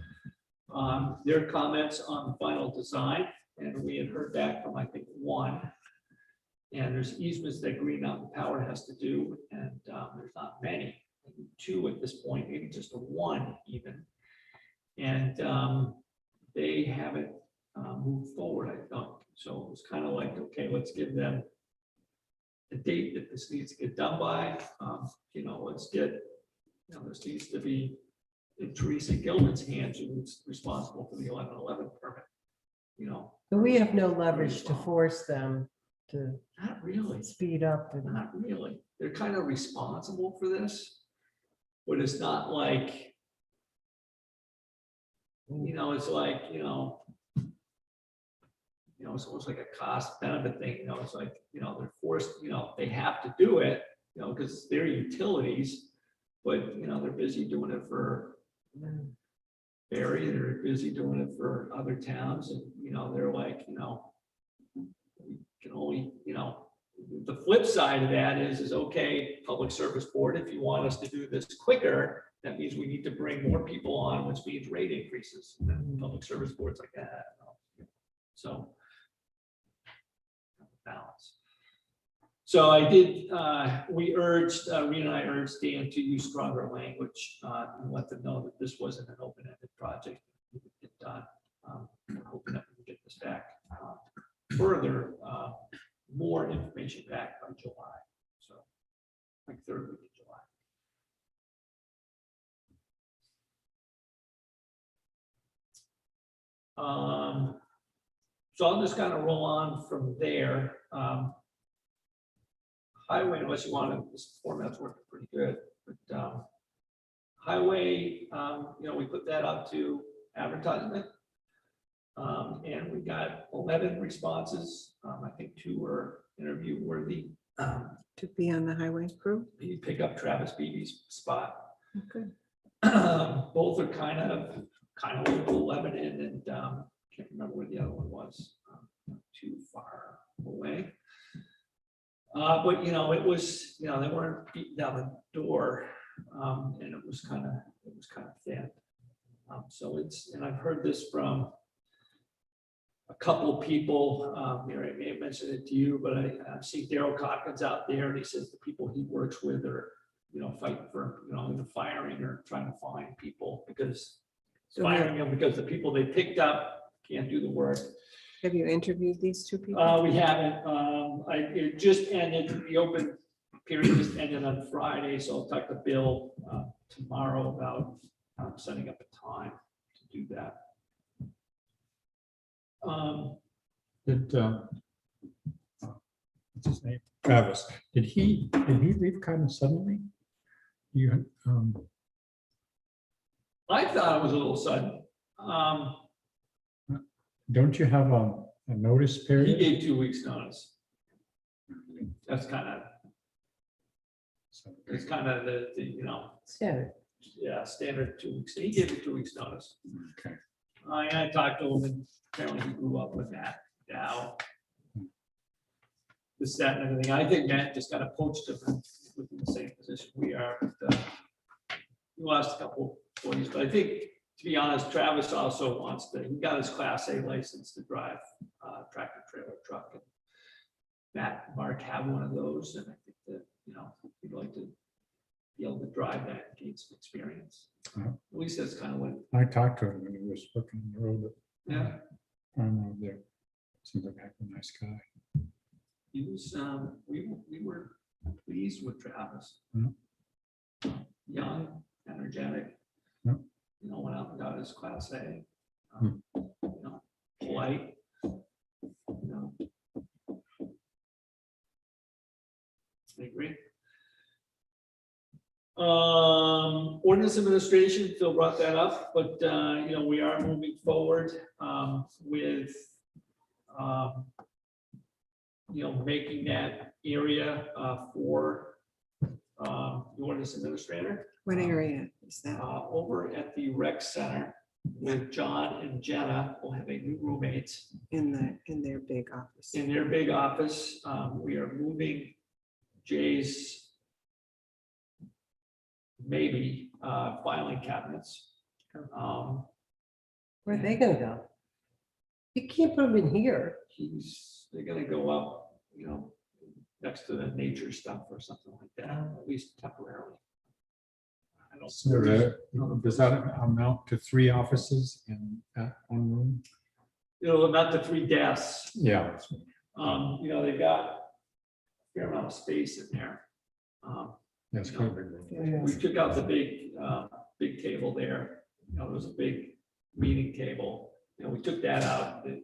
their comments on the final design. And we had heard back from, I think, 1. And there's easements that Green Mountain Power has to do, and there's not many, 2 at this point, maybe just a 1 even. And they haven't moved forward, I think. So it was kind of like, okay, let's give them a date that this needs to get done by. Let's get, this needs to be in Teresa Gilman's hands, who's responsible for the 1111 permit. But we have no leverage to force them to Not really. speed up. And Not really. They're kind of responsible for this, but it's not like, it's like, it's almost like a cost benefit thing, it's like, they're forced, they have to do it, because they're utilities, but, they're busy doing it for Barry, they're busy doing it for other towns, and, they're like, we can only, the flip side of that is okay, Public Service Board, if you want us to do this quicker, that means we need to bring more people on, which means rate increases. And then Public Service Board's like that. So balance. So I did, we urged, Rena and I urged Dan to use stronger language and let them know that this wasn't an open-ended project. We would get done. We're hoping that we can get this back further, more information back by July. So like 3rd week of July. So I'll just kind of roll on from there. Highway, unless you want to, this format's working pretty good, but highway, we put that up to advertisement. And we got 11 responses. I think 2 were interview worthy. To be on the highway crew. You pick up Travis Beebe's spot. Okay. Both are kind of kind of local Lebanon and can't remember where the other one was, not too far away. But you know, it was, you know, they weren't beating down the door, and it was kind of thin. So it's, and I've heard this from a couple of people, Mary may have mentioned it to you, but I see Daryl Cockins out there, and he says the people he works with are, you know, fighting for, you know, either firing or trying to find people because firing them because the people they picked up can't do the work. Have you interviewed these two people? We haven't, it just ended, the open period just ended on Friday, so I'll talk to Bill tomorrow about setting up a time to do that. Did, what's his name? Travis, did he leave kind of suddenly? You, I thought it was a little sudden. don't you have a notice He period? gave 2 weeks notice. That's kind of, it's kind of the, you know, Standard. yeah, standard 2 weeks. He gave me 2 weeks notice. Okay. I talked to him and apparently he grew up with Matt Dow. This, that, and everything. I think Matt just got poached him within the same position we are. But, he lost a couple points, but I think, to be honest, Travis also wants to, he got his Class A license to drive tractor trailer truck. And Matt and Mark have one of those, and I think that, you know, he'd like to be able to drive that and gain some experience. Uh-huh. At least that's kind of what, I talked to him when he was working on the road. yeah, On road there. Seems like a nice guy. he was, we were pleased with Travis. Mhm. Young, energetic. Yeah. You know, went out and got his Class A. Hmm. You know, polite. You know. I agree. Ordinance administration, Phil brought that up, but, you know, we are moving forward, with, you know, making that area, for, the ordinance administrator. What area is that? Over at the rec center with John and Jenna, will have a new roommate In their big office? in their big office. We are moving Jay's maybe filing cabinets. Where are they gonna go? You can't put them in here. They're gonna go up, you know, next to the nature stuff or something like that, at least temporarily. I don't. So does that amount to 3 offices in that one room? You know, not the 3 desks. Yeah. You know, they've got a fair amount of space in there. That's kind of a big room. We took out the big table there. You know, there was a big meeting table. You know, we took that out. It,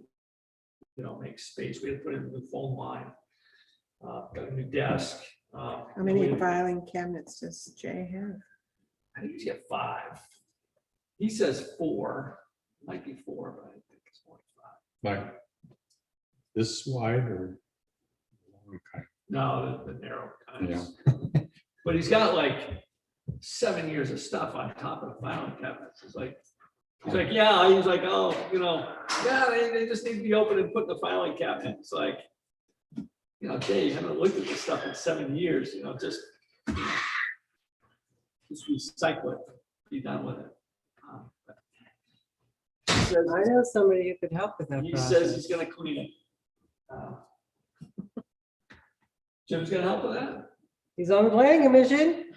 you know, makes space. We had to put in a new phone line. Got a new desk. How many filing cabinets does Jay have? I think he's got 5. He says 4. Might be 4, but I think it's more like 5. Like this wide or? Okay. No, the narrow kind. Yeah. But he's got like 7 years of stuff on top of the filing cabinets. He's like, yeah, he's like, oh, you know, yeah, they just need to be open and put in the filing cabinet. It's like, you know, Jay, you haven't looked at this stuff in 7 years, you know, just recycle it, be done with it. But he says- I know somebody who could help with that He says process. he's gonna clean it. Jim's gonna help with that? He's on the planning commission.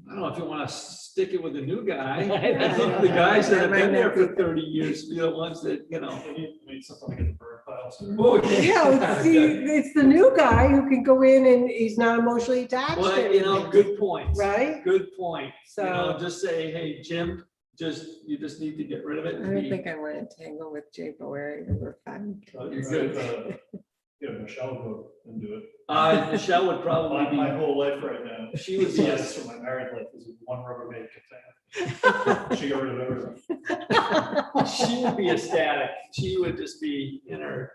I don't know if you wanna stick it with the new guy. I I think the guys that have been there for 30 years, be the ones that, you know. We need something to get the bird files. Oh, Yeah, see, it's the new guy who can go in and he's not emotionally attached to Well, you know, anything, good point. right? Good point. You know, So just say, hey, Jim, you just need to get rid of it. I and don't be- think I want to tangle with Jay Bower over filing. You're good. Yeah, Michelle go and do it. Michelle would probably My be, whole life right now. she would be, Besides from my married life is one Rubbermaid container. She got rid of everything. she would be ecstatic. She would just be in her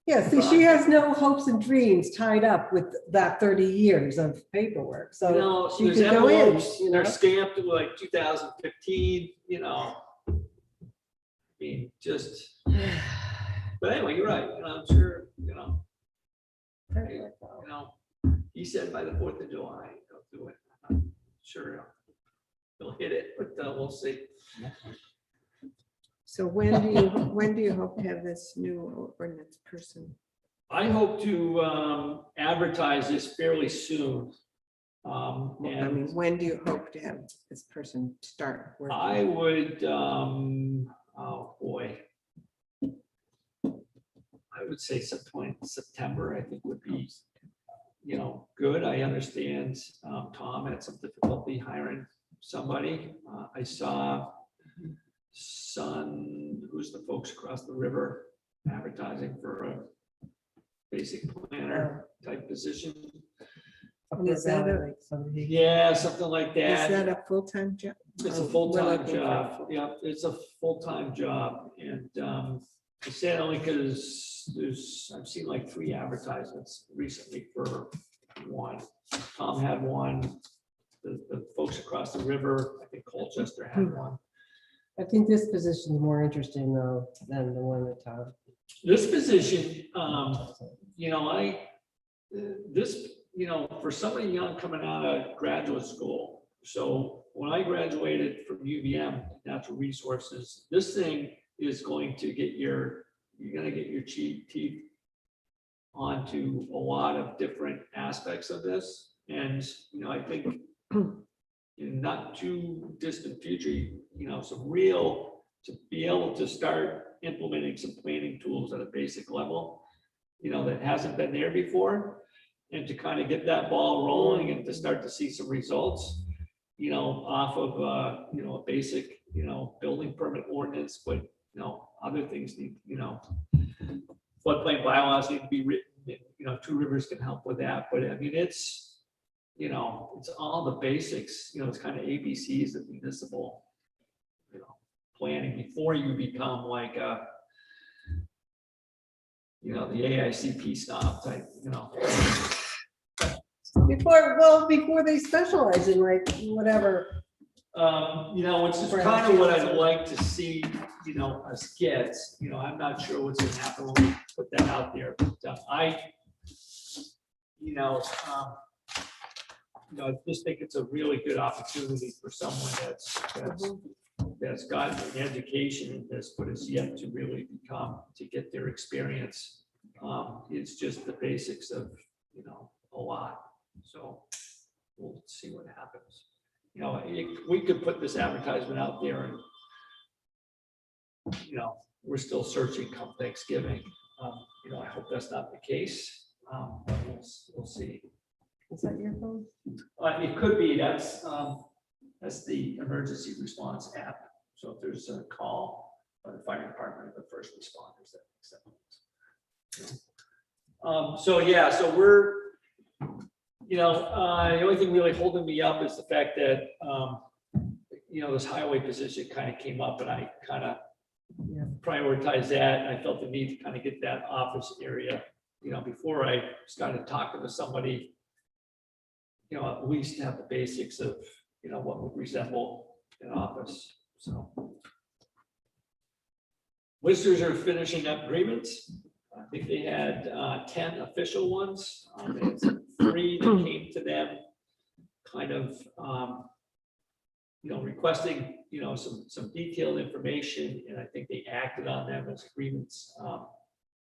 Yeah, see, she has no hopes and dreams tied up with that 30 years of paperwork, You know, so she there's could go in, envelopes, you they're know? stamped with like 2015, you know. I mean, just, but anyway, you're right, you know, I'm sure, you know, he said by the 4th of July, he'll do it. I'm sure he'll hit it, but we'll see. So when do you hope to have this new ordinance person? I hope to advertise this fairly soon. I And mean, when do you hope to have this person start working? I would, oh boy. I would say some point in September, I think would be, you know, good. I understand Tom had some difficulty hiring somebody. I saw who's the folks across the river advertising for a basic planner type position. Upper Is that Valley, a- like somebody- Yeah, something like Is that. that a full-time job? It's a Oh, we're full-time looking for a job. full- Yeah, it's a full-time job. And I say it only because I've seen like 3 advertisements recently for one. Tom had one. The folks across the river, I think Colchester had one. I think this position is more interesting though than the one that Tom. This position, you know, for somebody young coming out of graduate school. So when I graduated from UVM, Natural Resources, this thing is going to you're gonna get your teeth onto a lot of different aspects of this. And, you know, I think in not too distant future, you know, to be able to start implementing some planning tools at a basic level, you know, that hasn't been there before, and to kind of get that ball rolling and to start to see some results, you know, off of, you know, a basic, you know, building permit ordinance, but, you know, other things need, you know, floodplain bylaws need to be written, you know, Two Rivers can help with that, but I mean, it's, you know, it's all the basics, you know, it's kind of ABCs of municipal, you know, planning before you become like a, you know, the AICP snob type, you know. Before they specialize in like whatever. You know, which is kind of what I'd like to see, you know, us get, you know, I'm not sure what's gonna happen when we put that out there, but you know, I just think it's a really good opportunity for someone that's gotten an education in this, but is yet to really get their experience. It's just the basics of, you know, a lot. So we'll see what happens. You know, we could put this advertisement out there and, you know, we're still searching come Thanksgiving. You know, I hope that's not the case. But we'll see. Is that your phone? It could be, that's the emergency response app. So if there's a call by the fire department, the first responders that accept it. So yeah, so we're, you know, the only thing really holding me up is the fact that, you know, this highway position kind of came up and I kind of prioritized that. I felt the need to kind of get that office area, you know, before I started talking to somebody, you know, at least have the basics of, you know, what would resemble an office, so. Listers are finishing up agreements. I think they had 10 official ones. They had 3 that came to them kind of, you know, requesting, you know, some detailed information, and I think they acted on them as agreements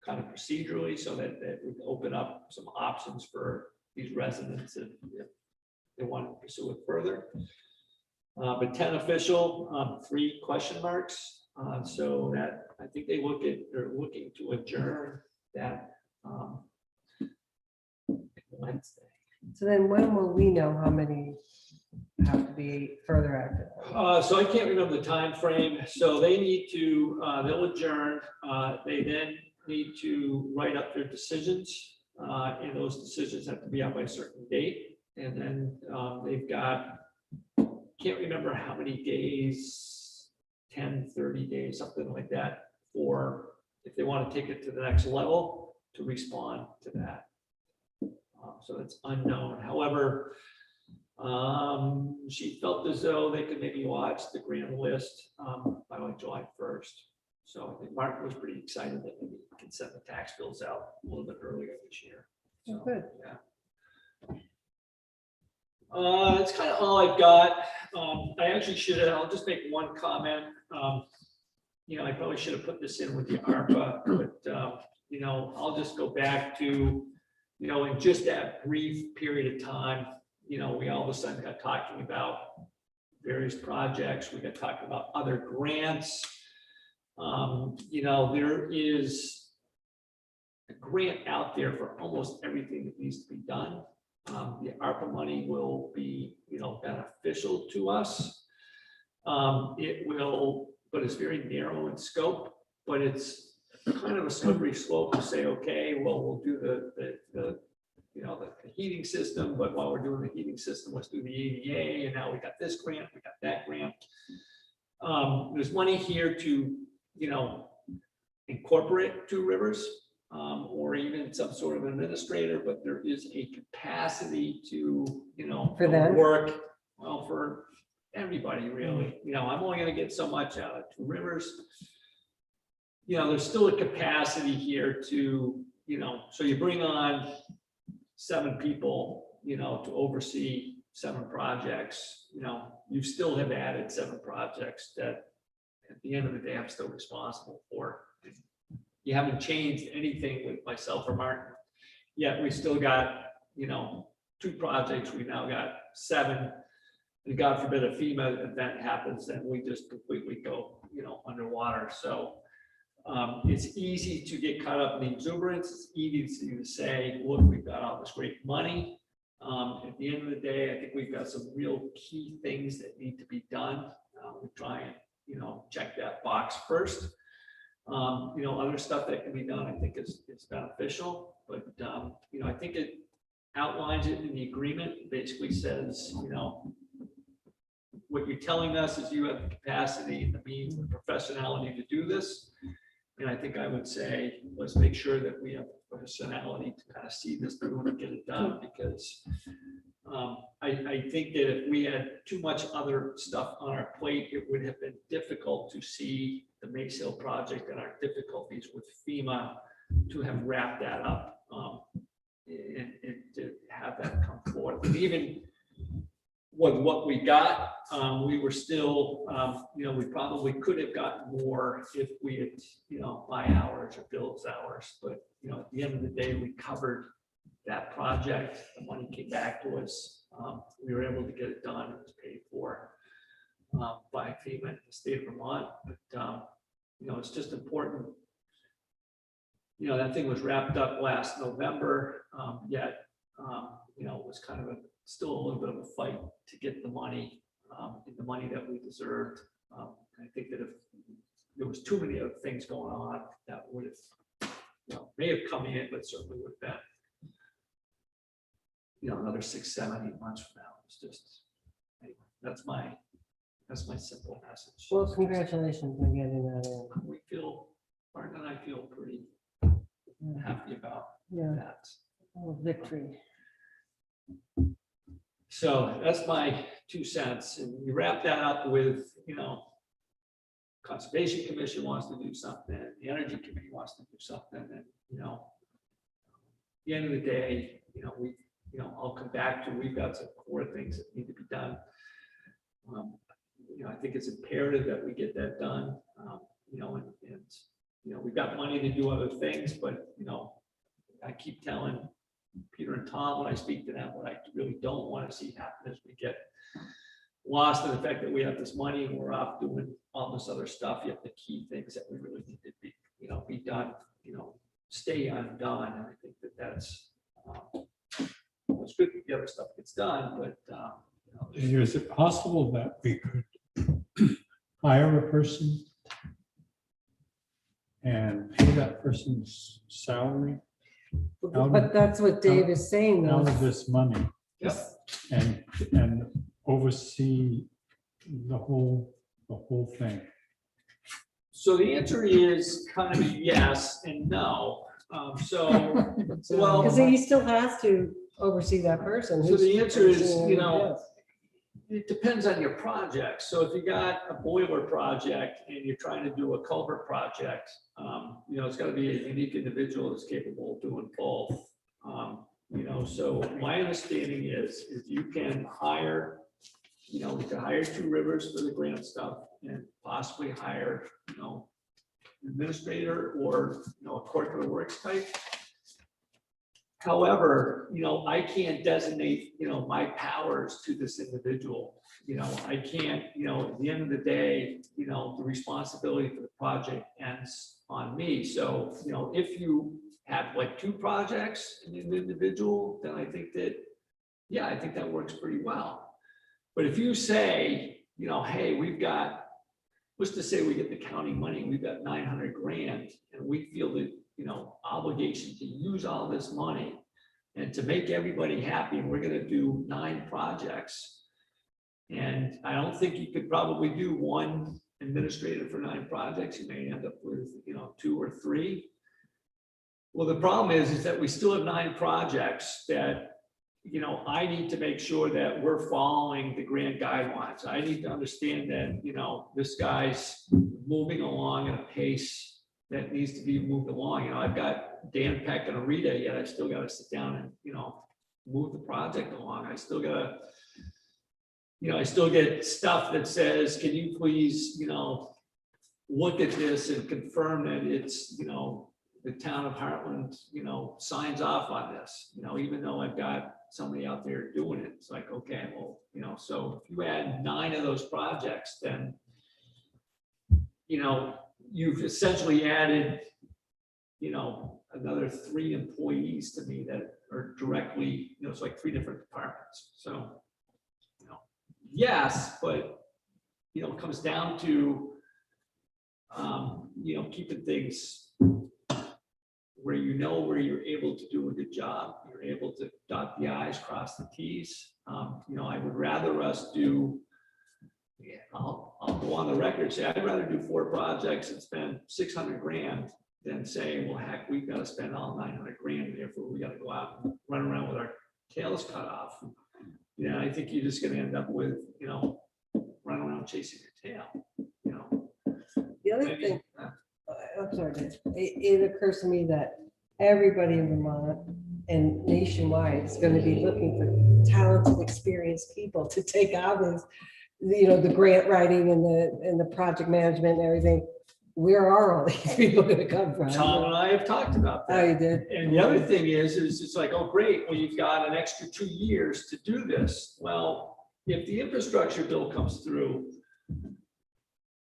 kind of procedurally, so that would open up some options for these residents if they want to pursue it further. But 10 official, 3 question marks. So that I think they're looking to adjourn that Wednesday. So then when will we know how many have to be further active? So I can't remember the time frame. So they need to, they'll adjourn. They then need to write up their decisions. And those decisions have to be out by a certain date. And then they've got, can't remember how many days, 10, 30 days, something like that, for if they want to take it to the next level. to respond to that. So it's unknown. However, she felt as though they could maybe watch the grand list by like July 1st. So I think Mark was pretty excited that maybe we can send the tax bills out a little bit earlier this year. Oh, So, good. yeah. That's kind of all I've got. I actually should have, I'll just make one comment. You know, I probably should have put this in with the ARPA, but, you know, I'll just go back to, you know, in just that brief period of time, you know, we all of a sudden got talking about various projects. We got talking about other grants. You know, there is a grant out there for almost everything that needs to be done. The ARPA money will be, you know, beneficial to us. It will, but it's very narrow in scope, but it's kind of a slippery slope to say, okay, well, we'll do the you know, the heating system, but while we're doing the heating system, let's do the ADA, and now we got this grant, we got that grant. There's money here to, you know, incorporate Two Rivers, or even some sort of administrator, but there is a capacity to, you know, For them? work, well, for everybody, really. You know, I'm only gonna get so much out of Two Rivers. You know, there's still a capacity here to, you know, so you bring on 7 people, you know, to oversee 7 projects. You know, you still have added 7 projects that at the end of the day, I'm still responsible for. You haven't changed anything with myself or Martin, yet we still got, you know, 2 projects. We now got 7. And God forbid a FEMA event happens, then we just completely go, you know, underwater. So it's easy to get caught up in the exuberance. It's easy to say, look, we've got all this great money. At the end of the day, I think we've got some real key things that need to be done. We try and, you know, check that box first. You know, other stuff that can be done, I think is beneficial, but, you know, I think it outlines it in the agreement. It basically says, you know, what you're telling us is you have the capacity, the means, the professionality to do this. And I think I would say, let's make sure that we have personality to kind of see this through and get it done, because I think that if we had too much other stuff on our plate, it would have been difficult to see the Mace Hill project and our difficulties with FEMA to have wrapped that up, and to have that come forth. And even with what we got, we were still, you know, we probably could have gotten more if we had, you know, buy hours or builds hours. But, you know, at the end of the day, we covered that project. The money came back to us. We were able to get it done. It was paid for by FEMA in the state of Vermont. But, you know, it's just important. You know, that thing was wrapped up last November, yet, you know, it was kind of still a little bit of a fight to get the money, and the money that we deserved. I think that if there was too many other things going on, that would have, you know, may have come in, but certainly would have been, you know, another 6, 7, 8 months from now. It's just, anyway, that's my simple message. Well, congratulations on getting that in. We feel, Martin and I feel pretty Yeah. happy about Yeah, that. oh, victory. So that's my 2 cents. And you wrap that up with, you know, Conservation Commission wants to do something, the Energy Committee wants to do something, and, you know, at the end of the day, you know, you know, I'll come back to, we've got some core things that need to be done. You know, I think it's imperative that we get that done, you know, and, you know, we've got money to do other things, but, you know, I keep telling Peter and Tom when I speak to them, what I really don't want to see happen is we get lost in the fact that we have this money and we're off doing all this other stuff, yet the key things that we really need to be, you know, be done, you know, stay undone. And I think that that's, it's good that the other stuff gets done, but, you know, Is it possible that we could hire a person and pay that person's salary But that's what Dave is saying, out though. of this money Yep. and oversee the whole thing? So the answer is kind of yes and no. So, Because well, he still has to oversee that person. so who's the answer is, overseeing you everything know, else. it depends on your project. So if you got a boiler project and you're trying to do a culvert project, you know, it's gotta be a unique individual that's capable of doing both. You know, so my understanding is you can hire, you know, we could hire Two Rivers for the grant stuff and possibly hire, you know, administrator or, you know, a clerk of the works type. However, you know, I can't designate, you know, my powers to this individual. You know, I can't, you know, at the end of the day, you know, the responsibility for the project ends on me. So, you know, if you have like 2 projects in an individual, then I think that, yeah, I think that works pretty well. But if you say, you know, hey, we've got, let's just say we get the county money, we've got 900 grand, and we feel that, you know, obligation to use all this money and to make everybody happy, and we're gonna do 9 projects. And I don't think you could probably do 1 administrator for 9 projects. You may end up with, you know, 2 or 3. Well, the problem is that we still have 9 projects that, you know, I need to make sure that we're following the grant guidelines. I need to understand that, you know, this guy's moving along at a pace that needs to be moved along. You know, I've got Dan Peck and Rita, yet I still gotta sit down and, you know, move the project along. I still gotta, you know, I still get stuff that says, can you please, you know, look at this and confirm that it's, you know, the town of Hartland, you know, signs off on this, you know, even though I've got somebody out there doing it. It's like, okay, well, you know, so if you add 9 of those projects, then, you know, you've essentially added, you know, another 3 employees to me that are directly, you know, it's like 3 different departments. So, you know, yes, but, you know, it comes down to, you know, keeping things where you know where you're able to do a good job, you're able to dot the i's, cross the t's. You know, I would rather us do, yeah, I'll go on the record, say I'd rather do 4 projects and spend 600 grand than say, well, heck, we've got to spend all 900 grand, and therefore we got to go out and run around with our tails cut off. You know, I think you're just going to end up with, you know, running around chasing your tail, you know. The other thing, I'm sorry, Dave. It occurs to me that everybody in Vermont and nationwide is going to be looking for talented, experienced people to take on this, you know, the grant writing and the project management and everything. Where are all these people going to come from? Tom and I have talked about Oh, that. you did? And the other thing is it's like, oh, great, well, you've got an extra 2 years to do this. Well, if the infrastructure bill comes through,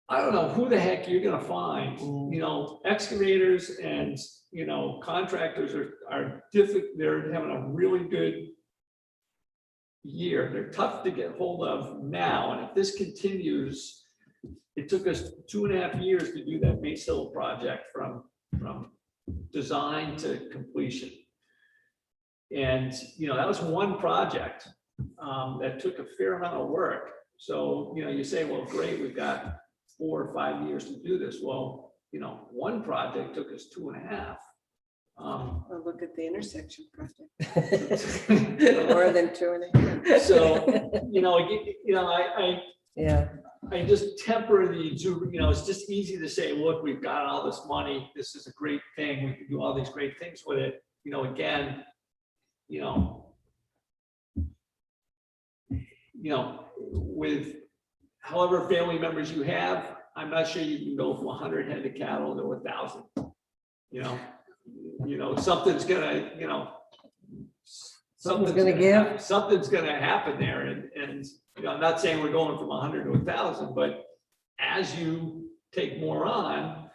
I don't know who the heck you're gonna find, you know, excavators and, you know, contractors are difficult, they're having a really good year. They're tough to get hold of now, and if this continues, it took us 2.5 years to do that Mace Hill project from design to completion. And, you know, that was one project that took a fair amount of work. So, you know, you say, well, great, we've got 4 or 5 years to do this. Well, you know, one project took us 2.5. Well, look at the intersection project. You know, More than 2.5. So, you know, Yeah. I just temper the, you know, it's just easy to say, look, we've got all this money. This is a great thing. We can do all these great things with it. You know, again, you know, with however family members you have, I'm not sure you can go from 100 head of cattle to 1,000. You know, something's gonna, you know, Something's gonna give. Something's gonna happen there, and you know, I'm not saying we're going from 100 to 1,000, but as you take more on,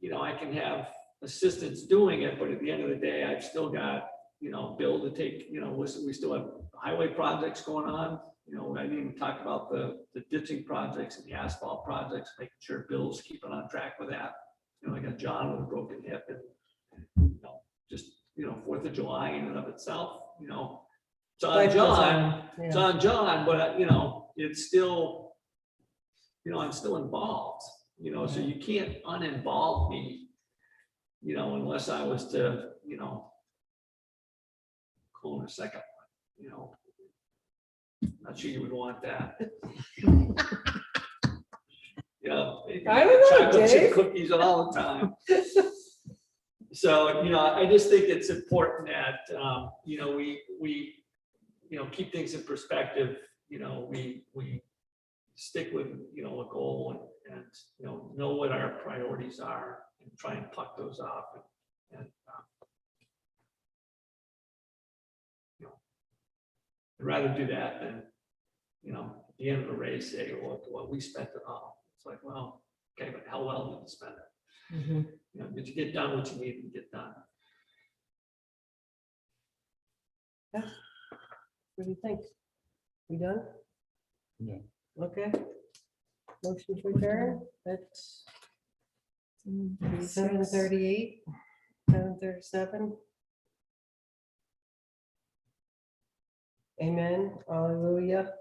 you know, I can have assistants doing it, but at the end of the day, I've still got, you know, Bill to take, you know, we still have highway projects going on. You know, I didn't even talk about the ditching projects and the asphalt projects, making sure Bill's keeping on track with that. You know, I got John with a broken hip, and, you know, just, you know, 4th of July in and of itself, you know, it's on Life goes John, on, it's yeah. on John, but, you know, it's still, you know, I'm still involved, you know, so you can't uninvolve me. you know, unless I was to, you know, clone a second one, you know. Not sure you would want that. You know, I don't know, chocolate chip Dave. cookies all the time. So, you know, I just think it's important that, you know, we, you know, keep things in perspective, you know, we stick with, you know, a goal and, you know what our priorities are and try and pluck those off and you know, I'd rather do that than, you know, at the end of the race, say, well, we spent it all. It's like, well, okay, but how well did you spend it? Mhm. You know, did you get done what you needed to get done? What do you think? We done? Yeah. Okay. Motion to adjourn at 7:38, 7:37. Amen, hallelujah.